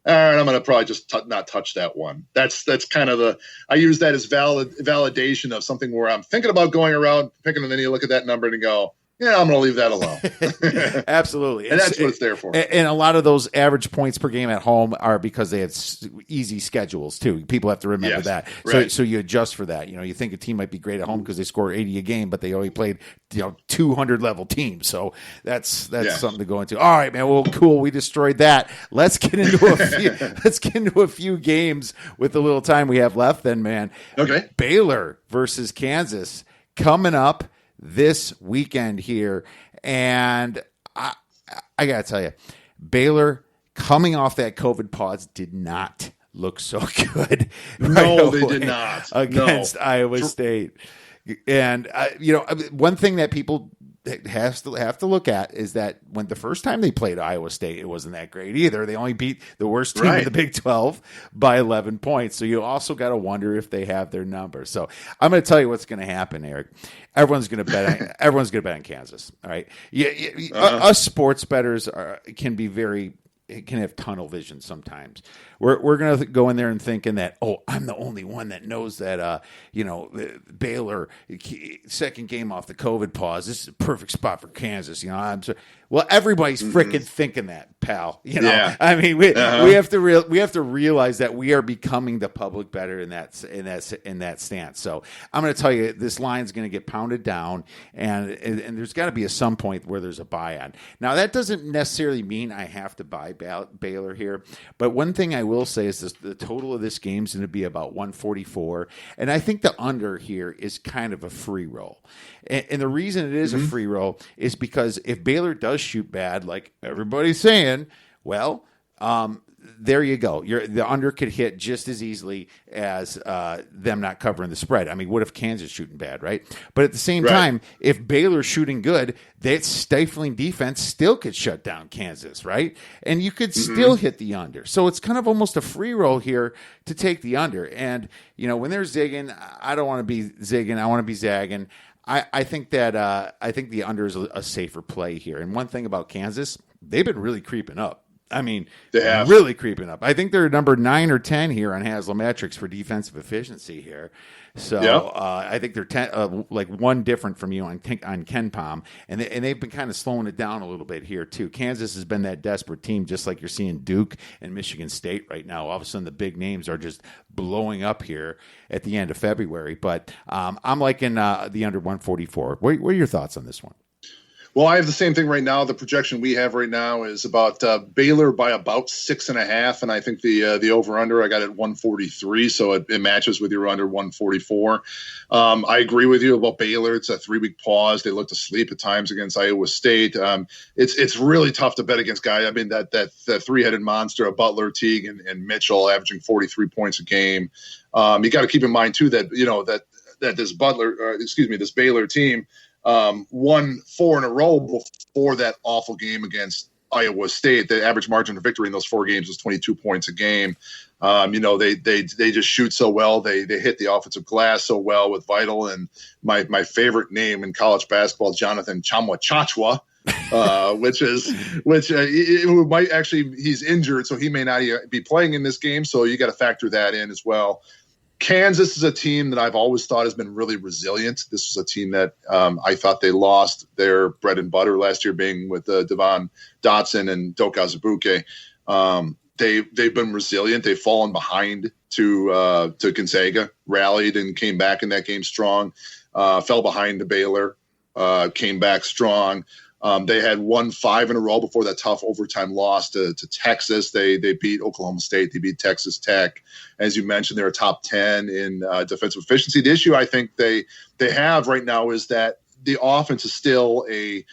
all right, I'm going to probably just not touch that one. That's kind of I use that as validation of something where I'm thinking about going around picking, and then you look at that number and you go, yeah, I'm going to leave that alone. Absolutely. And that's what it's there for. And a lot of those average points per game at home are because they have easy schedules, too. People have to remember that. Right. So you adjust for that. You think a team might be great at home because they score 80 a game, but they only played 200-level teams. So that's something to go into. All right, man. Well, cool. We destroyed that. Let's get into a few games with the little time we have left then, man. Okay. Baylor versus Kansas coming up this weekend here, and I gotta tell you, Baylor coming off that COVID pause did not look so good. No, they did not against Iowa State. And one thing that people have to look at is that when the first time they played Iowa State, it wasn't that great either. They only beat the worst team in the Big 12 by 11 points. So you also got to wonder if they have their number. So I'm going to tell you what's going to happen, Erik. Everyone's going to bet on Kansas. All right. Us sports bettors can have tunnel vision sometimes. We're going to go in there and thinking that, I'm the only one that knows that, Baylor, second game off the COVID pause, this is a perfect spot for Kansas. Well, everybody's freaking thinking that, pal. I mean, we have to realize that we are becoming the public bettor in that stance. So I'm going to tell you, this line's going to get pounded down, and there's got to be some point where there's a buy on. Now, that doesn't necessarily mean I have to buy Baylor here, but one thing I will say is the total of this game is going to be about 144, and I think the under here is kind of a free roll. And the reason it is a free roll is because if Baylor does shoot bad, like everybody's saying, Well, there you go. The under could hit just as easily as them not covering the spread. I mean, what if Kansas shooting bad, right? But at the same time, if Baylor's shooting good, that stifling defense still could shut down Kansas, right? And you could still hit the under. So it's kind of almost a free roll here to take the under. And, when they're zigging, I don't want to be zigging. I want to be zagging. I think that I think the under is a safer play here. And one thing about Kansas, they've been really creeping up. I mean, they're really creeping up. I think they're number 9 or 10 here on Haslametrics for defensive efficiency here. So I think they're 10, like one different from you on KenPom, and they've been kind of slowing it down a little bit here too. Kansas has been that desperate team, just like you're seeing Duke and Michigan State right now. All of a sudden, the big names are just blowing up here at the end of February. But I'm liking the under 144. What are your thoughts on this one? Well, I have the same thing right now. The projection we have right now is about Baylor by about 6.5, and I think the over/under I got at 143, so it matches with your under 144. I agree with you about Baylor. It's a 3-week pause. They looked asleep at times against Iowa State. It's really tough to bet against guys. I mean that three-headed monster of Butler, Teague, and Mitchell averaging 43 points a game. You got to keep in mind too that that this Baylor team. Won 4 in a row before that awful game against Iowa State. The average margin of victory in those 4 games was 22 points a game. They just shoot so well. They hit the offensive glass so well with Vital, and my favorite name in college basketball, Jonathan Chamwa Chachwa, which might actually, he's injured, so he may not be playing in this game. So you got to factor that in as well. Kansas is a team that I've always thought has been really resilient. This was a team that I thought they lost their bread and butter last year, being with Devon Dotson and Doka Azubuike. They've been resilient. They've fallen behind to Gonzaga, rallied and came back in that game strong. Fell behind to Baylor, came back strong. They had won 5 in a row before that tough overtime loss to Texas. They beat Oklahoma State. They beat Texas Tech. As you mentioned, they're a top 10 in defensive efficiency. The issue I think they have right now is that the offense is still a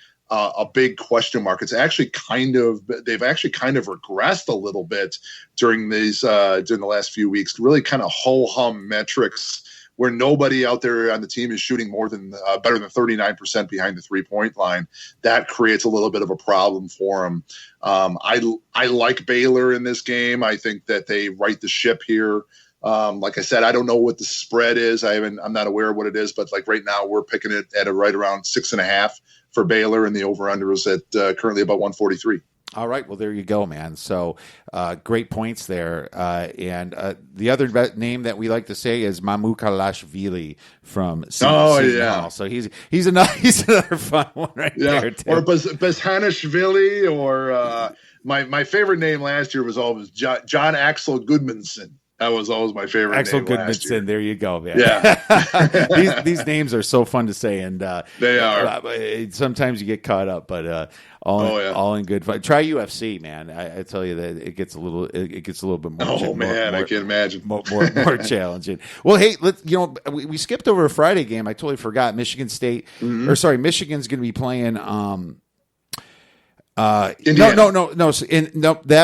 big question mark. They've actually kind of regressed a little bit during the last few weeks. Really kind of ho-hum metrics, where nobody out there on the team is shooting better than 39% behind the 3-point line. That creates a little bit of a problem for them. I like Baylor in this game. I think that they right the ship here. Like I said, I don't know what the spread is. I'm not aware of what it is, but like right now we're picking it at right around 6.5 for Baylor, and the over/under is at currently about 143. All right. Well, there you go, man. So great points there. And the other name that we like to say is Mamukalashvili from Seattle. So he's another fun one there, too. Or Bezhanishvili, or my favorite name last year was always John Axel Goodmanson. That was always my favorite Axel name last year. Goodmanson. There you go, man. Yeah. these names are so fun to say, and they are. Sometimes you get caught up, but all in good fun. Try UFC, man. I tell you that it gets a little bit more. Oh man, I can't imagine. More challenging. Well, hey, we skipped over a Friday game. I totally forgot. Michigan State, Michigan's going to be playing. No. That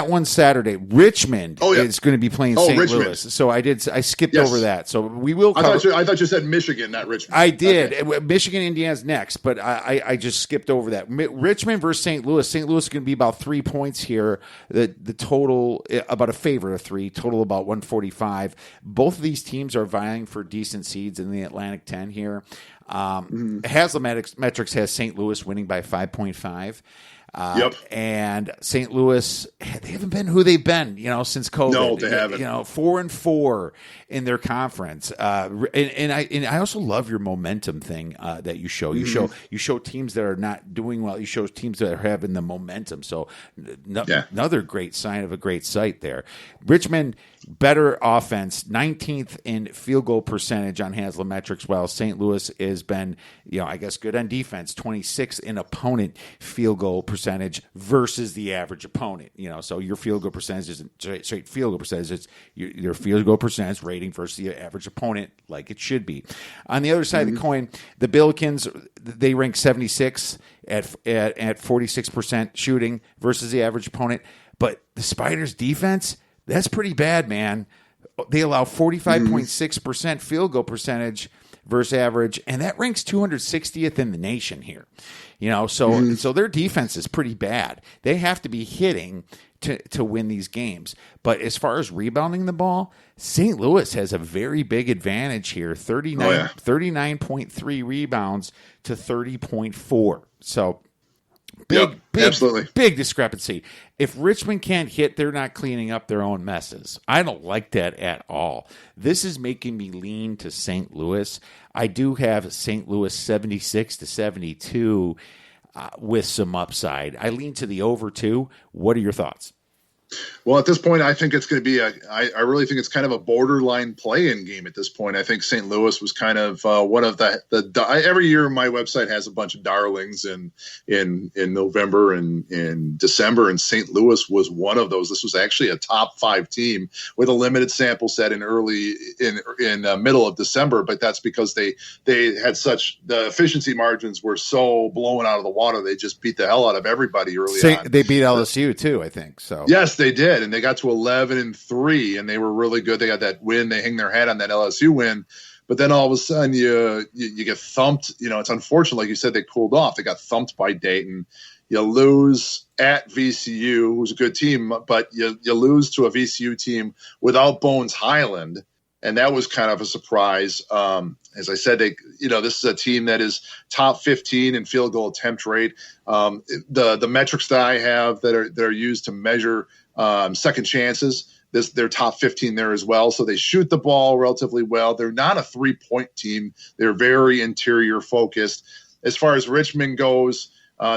one's Saturday. Richmond is going to be playing St. Louis. So I skipped over that. So we will. I thought you said Michigan, not Richmond. I did. Okay. Michigan, Indiana's next, but I just skipped over that. Richmond versus St. Louis. St. Louis is going to be about 3 points here. The total about a favorite of 3. Total about 145. Both of these teams are vying for decent seeds in the Atlantic 10 here. Haslametrics has St. Louis winning by 5.5. And St. Louis, they haven't been who they've been, since COVID. No, they haven't. 4-4 in their conference. And I also love your momentum thing that you show. You show teams that are not doing well. You show teams that are having the momentum. So another great sign of a great site there. Richmond, better offense, 19th in field goal percentage on Haslametrics, while St. Louis has been, good on defense, 26th in opponent field goal percentage versus the average opponent. So your field goal percentage isn't straight field goal percentage. It's your field goal percentage rating versus the average opponent, like it should be. On the other side of the coin, the Billikens, they rank 76 at 46% shooting versus the average opponent. But the Spiders' defense, that's pretty bad, man. They allow 45.6% field goal percentage versus average, and that ranks 260th in the nation here. So their defense is pretty bad. They have to be hitting to win these games. But as far as rebounding the ball, St. Louis has a very big advantage here, 39.3 rebounds to 30.4. So absolutely. Big discrepancy. If Richmond can't hit, they're not cleaning up their own messes. I don't like that at all. This is making me lean to St. Louis. I do have St. Louis 76 to 72 with some upside. I lean to the over 2. What are your thoughts? Well, at this point, I think it's going to be I really think it's kind of a borderline play-in game at this point. I think St. Louis was kind of one of the every year my website has a bunch of darlings in November and in December, and St. Louis was one of those. This was actually a top 5 team with a limited sample set in middle of December, but that's because they had the efficiency margins were so blown out of the water. They just beat the hell out of everybody early on. They beat LSU too, I think. So yes, they did, and they got to 11-3, and they were really good. They got that win. They hang their hat on that LSU win, but then all of a sudden you get thumped. It's unfortunate, like you said, they cooled off. They got thumped by Dayton. You lose at VCU, who's a good team, but you lose to a VCU team without Bones Highland, and that was kind of a surprise. As I said, this is a team that is top 15 in field goal attempt rate. The metrics that I have that are used to measure second chances, they're top 15 there as well. So they shoot the ball relatively well. They're not a 3-point team. They're very interior focused. As far as Richmond goes,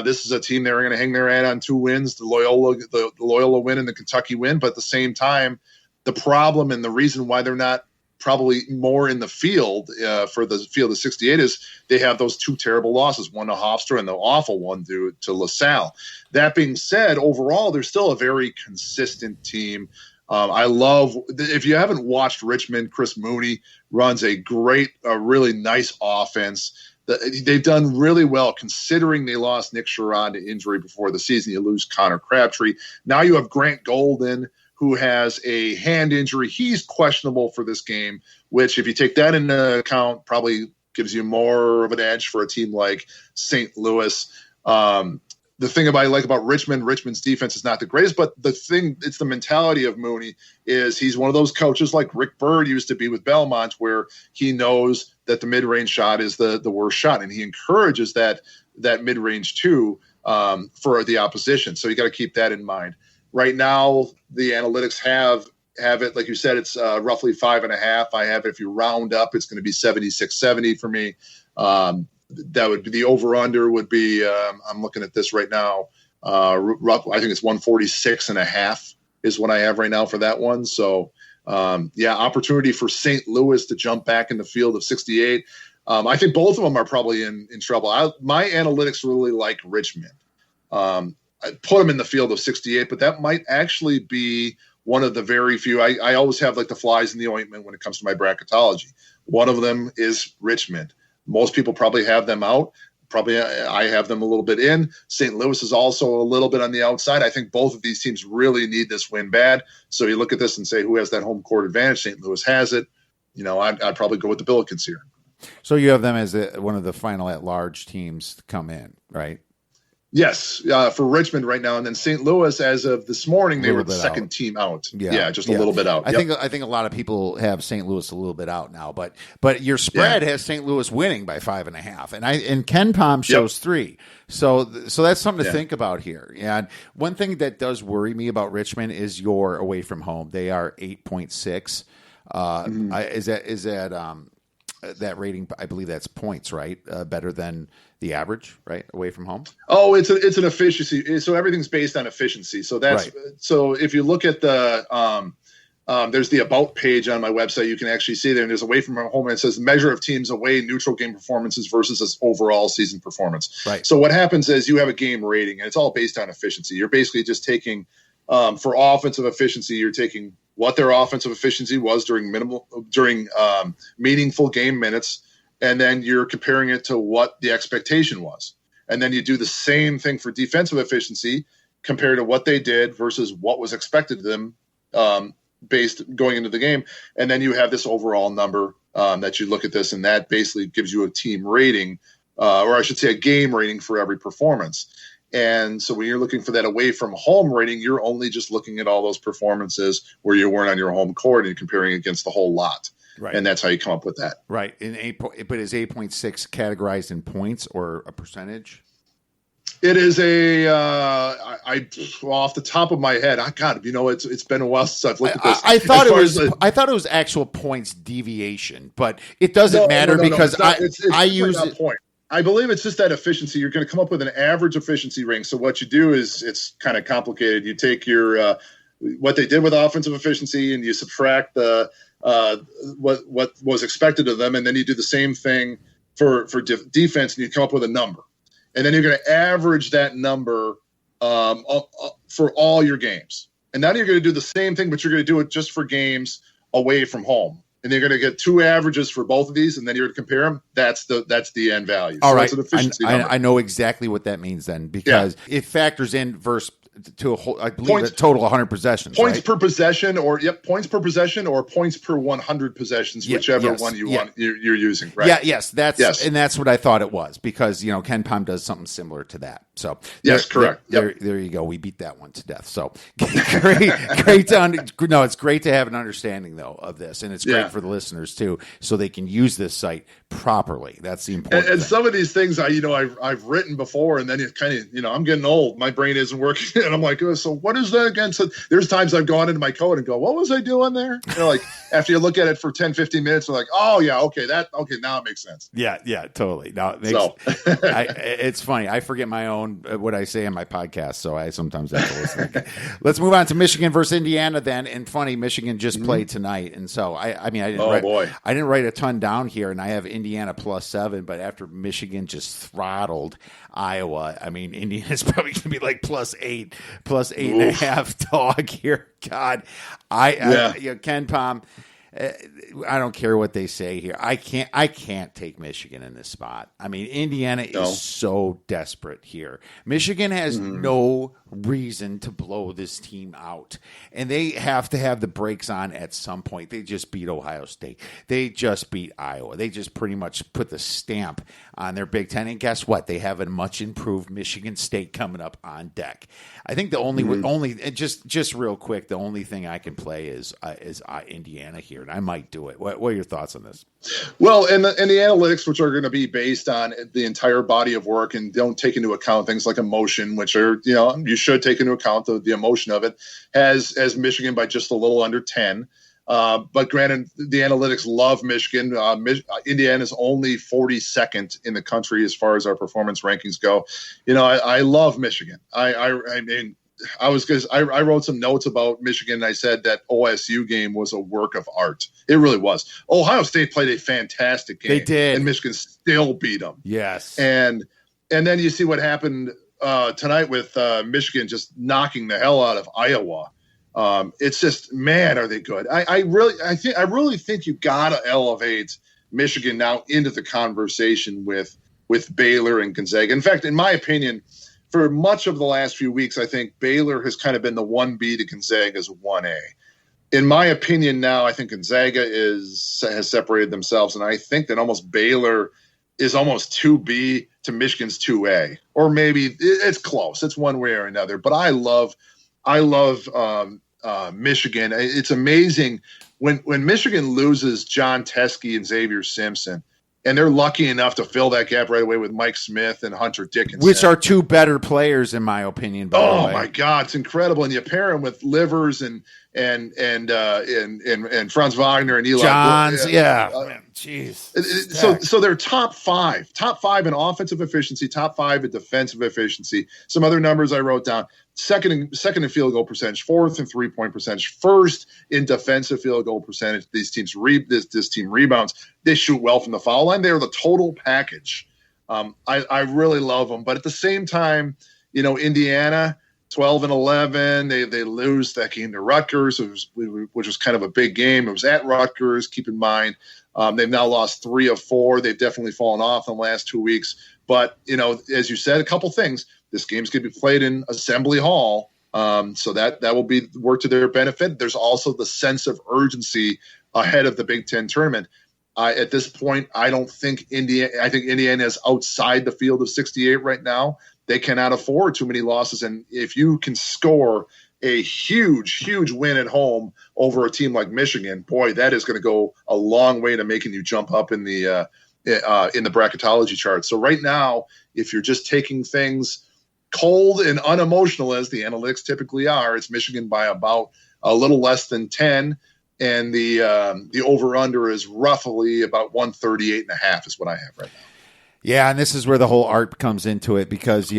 this is a team that are going to hang their hat on 2 wins, the Loyola win and the Kentucky win. But at the same time, the problem and the reason why they're not probably more in the field for the field of 68 is they have those 2 terrible losses, one to Hofstra and the awful one to LaSalle. That being said, overall, they're still a very consistent team. I love, if you haven't watched Richmond, Chris Mooney runs a really nice offense. They've done really well considering they lost Nick Sherrod to injury before the season. You lose Connor Crabtree. Now you have Grant Golden, who has a hand injury. He's questionable for this game, which if you take that into account, probably gives you more of an edge for a team like St. Louis. The thing I like about Richmond's defense is not the greatest, but it's the mentality of Mooney is he's one of those coaches like Rick Byrd used to be with Belmont, where he knows that the mid-range shot is the worst shot, and he encourages that mid-range too for the opposition. So you got to keep that in mind. Right now, the analytics have it, like you said, it's roughly 5.5. I have it, if you round up, it's going to be 76-70 for me. That would be the over-under would be, I'm looking at this right now, I think it's 146.5 is what I have right now for that one. So, opportunity for St. Louis to jump back in the field of 68. I think both of them are probably in trouble. My analytics really like Richmond. I put them in the field of 68, but that might actually be one of the very few. I always have like the flies in the ointment when it comes to my bracketology. One of them is Richmond. Most people probably have them out. Probably I have them a little bit in. St. Louis is also a little bit on the outside. I think both of these teams really need this win bad. So you look at this and say, who has that home court advantage? St. Louis has it. I'd probably go with the Billikens here. So you have them as one of the final at-large teams to come in, right? Yes, for Richmond right now, and then St. Louis, as of this morning, they were the second team out. Yeah, just a little bit out. I think a lot of people have St. Louis a little bit out now, but your spread has St. Louis winning by 5.5, and Ken Palm shows 3. So that's something to think about here. And one thing that does worry me about Richmond is your away from home. They are 8.6. Is that rating? I believe that's points, right? Better than the average, right? Away from home. Oh, it's an efficiency. So everything's based on efficiency. So that's right. So if you look at the there's the about page on my website, you can actually see there, and there's away from home, and it says measure of teams away neutral game performances versus this overall season performance. Right. So what happens is you have a game rating, and it's all based on efficiency. You're basically just taking for offensive efficiency, you're taking what their offensive efficiency was during meaningful game minutes, and then you're comparing it to what the expectation was. And then you do the same thing for defensive efficiency. compared to what they did versus what was expected of them based going into the game. And then you have this overall number that you look at this, and that basically gives you a team rating, or I should say a game rating for every performance. And so when you're looking for that away from home rating, you're only just looking at all those performances where you weren't on your home court and comparing against the whole lot. Right. And that's how you come up with that. Right. But is 8.6 categorized in points or a percentage? It is off the top of my head, it's been a while since I've looked at this. I thought it was actual points deviation, but it doesn't matter because I use it. Point. I believe it's just that efficiency. You're going to come up with an average efficiency rating. So what you do is it's kind of complicated. You take your what they did with offensive efficiency and you subtract the what was expected of them, and then you do the same thing for defense, and you come up with a number. And then you're going to average that number for all your games. And now you're going to do the same thing, but you're going to do it just for games away from home. And you're going to get two averages for both of these, and then you're going to compare them. That's the end value. All so right. That's an efficiency number. I know exactly what that means then, because it factors in versus to a whole, I believe, a total 100 possessions. Points right? per possession, points per possession, or points per 100 possessions, whichever one you want you're using. Right? Yeah, yes, and that's what I thought it was, because Ken Palm does something similar to that. So yes, correct. There you go. We beat that one to death. So great to it's great to have an understanding though of this, and it's great for the listeners too, so they can use this site properly. That's the important and thing. Some of these things I've written before, and then it kind of I'm getting old. My brain isn't working, and I'm like, oh, so what is that again? So there's times I've gone into my code and go, what was I doing there? Like after you look at it for 10, 15 minutes, you're like, oh yeah, okay, now it makes sense. Yeah, totally. Now it makes, it's funny. I forget my own what I say on my podcast, so I sometimes have to listen again. Let's move on to Michigan versus Indiana then. And funny, Michigan just played tonight, and so I didn't write a ton down here, and I have Indiana +7, but after Michigan just throttled Iowa, Indiana's probably going to be like +8, +8.5 dog here. God, Ken Palm. I don't care what they say here. I can't take Michigan in this spot. Indiana is so desperate here. Michigan has no reason to blow this team out, and they have to have the brakes on at some point. They just beat Ohio State. They just beat Iowa. They just pretty much put the stamp on their Big Ten. And guess what? They have a much improved Michigan State coming up on deck. I think the only just real quick, the only thing I can play is Indiana here, and I might do it. What are your thoughts on this? Well, and the analytics, which are going to be based on the entire body of work and don't take into account things like emotion, which are you should take into account the emotion of it, has Michigan by just a little under 10. But granted, the analytics love Michigan. Indiana is only 42nd in the country as far as our performance rankings go. I love Michigan. I wrote some notes about Michigan, and I said that OSU game was a work of art. It really was. Ohio State played a fantastic game. They did, and Michigan still beat them. Yes, and then you see what happened tonight with Michigan just knocking the hell out of Iowa. It's just, man, are they good? I really think you gotta elevate Michigan now into the conversation with Baylor and Gonzaga. In fact, in my opinion, for much of the last few weeks, I think Baylor has kind of been the 1B to Gonzaga's 1A. In my opinion now, I think Gonzaga has separated themselves, and I think that almost Baylor is almost 2B to Michigan's 2A, or maybe it's close. It's one way or another. But I love Michigan. It's amazing when Michigan loses John Teskey and Xavier Simpson, and they're lucky enough to fill that gap right away with Mike Smith and Hunter Dickinson, which are two better players in my opinion. By the way. Oh my God, it's incredible! And you pair them with Livers and Franz Wagner and Eli Johns. Jeez. So they're top five in offensive efficiency, top 5 in defensive efficiency. Some other numbers I wrote down: second in field goal percentage, 4th in 3-point percentage, 1st in defensive field goal percentage. These teams this team rebounds. They shoot well from the foul line. They're the total package. I really love them, but at the same time, Indiana 12-11. They lose that game to Rutgers, which was kind of a big game. It was at Rutgers. Keep in mind, they've now lost 3 of 4. They've definitely fallen off in the last 2 weeks. But, as you said, a couple things. This game's going to be played in Assembly Hall, so that will be work to their benefit. There's also the sense of urgency ahead of the Big Ten tournament. At this point, I think Indiana is outside the field of 68 right now. They cannot afford too many losses, and if you can score a huge win at home over a team like Michigan, boy, that is going to go a long way to making you jump up in the bracketology chart. So right now, if you're just taking things cold and unemotional, as the analytics typically are, it's Michigan by about a little less than 10, and the over-under is roughly about 138.5 is what I have right now. Yeah, and this is where the whole art comes into it because,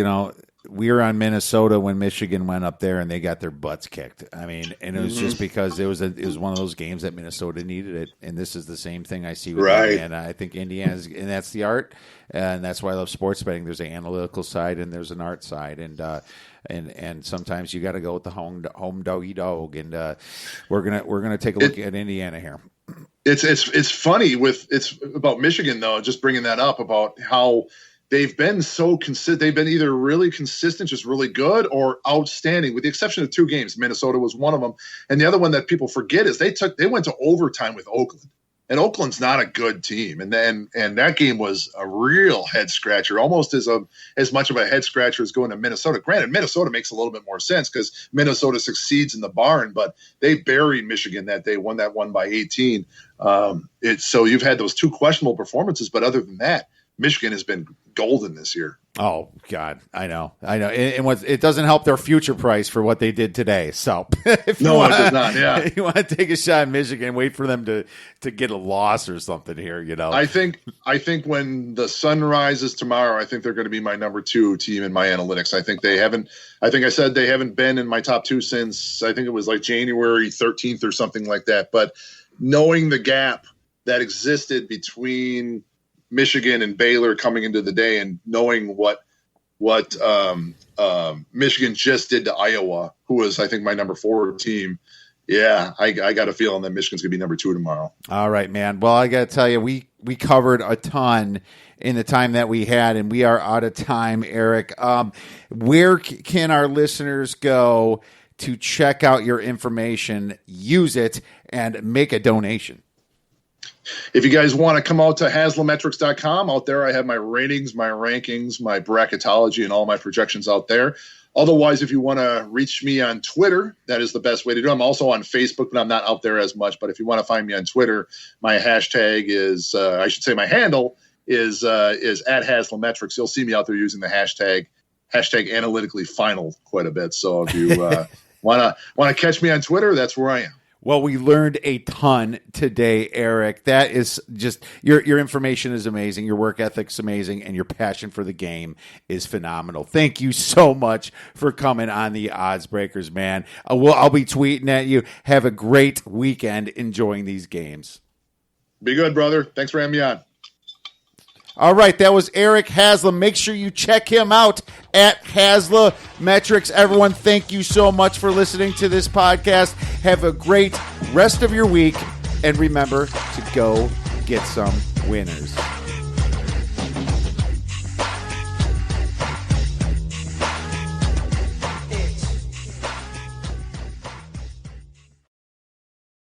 we were on Minnesota when Michigan went up there and they got their butts kicked. I mean, and it was just because it was one of those games that Minnesota needed it. And this is the same thing I see with Indiana. I think Indiana's, and that's the art, and that's why I love sports betting. There's an analytical side and there's an art side, and sometimes you got to go with the home doggy dog. And we're gonna take a look at Indiana here. It's funny it's about Michigan though. Just bringing that up about how they've been so consistent. They've been either really consistent, just really good, or outstanding, with the exception of 2 games. Minnesota was one of them, and the other one that people forget is they went to overtime with Oakland, and Oakland's not a good team, and that game was a real head scratcher, almost as much of a head scratcher as going to Minnesota. Granted, Minnesota makes a little bit more sense because Minnesota succeeds in the barn, but they buried Michigan that day, won that one by 18. So you've had those 2 questionable performances, but other than that, Michigan has been golden this year. Oh God, I know. And it doesn't help their future price for what they did today. So it does not. Yeah, if you want to take a shot at Michigan, wait for them to get a loss or something here. I think when the sun rises tomorrow, I think they're going to be my number 2 team in my analytics. I think I said they haven't been in my top 2 since I think it was like January 13th or something like that. But knowing the gap that existed between Michigan and Baylor coming into the day, and knowing what Michigan just did to Iowa, who was, I think, my number 4 team. Yeah, I got a feeling that Michigan's going to be number 2 tomorrow. All right, man. Well, I got to tell you, we covered a ton in the time that we had, and we are out of time, Erik. Where can our listeners go to check out your information, use it, and make a donation? If you guys want to come out to Haslametrics.com, out there I have my ratings, my rankings, my bracketology, and all my projections out there. Otherwise, if you want to reach me on Twitter, that is the best way to do it. I'm also on Facebook, but I'm not out there as much. But if you want to find me on Twitter, my hashtag is, my handle is at Haslametrics. You'll see me out there using the hashtag analytically final quite a bit. So if you want to catch me on Twitter, that's where I am. Well, we learned a ton today, Erik. That is just your information is amazing, your work ethic's amazing, and your passion for the game is phenomenal. Thank you so much for coming on the Odds Breakers, man. I'll be tweeting at you. Have a great weekend enjoying these games. Be good, brother. Thanks for having me on. All right, that was Erik Haslam. Make sure you check him out at Haslametrics. Everyone, thank you so much for listening to this podcast. Have a great rest of your week, and remember to go get some winners.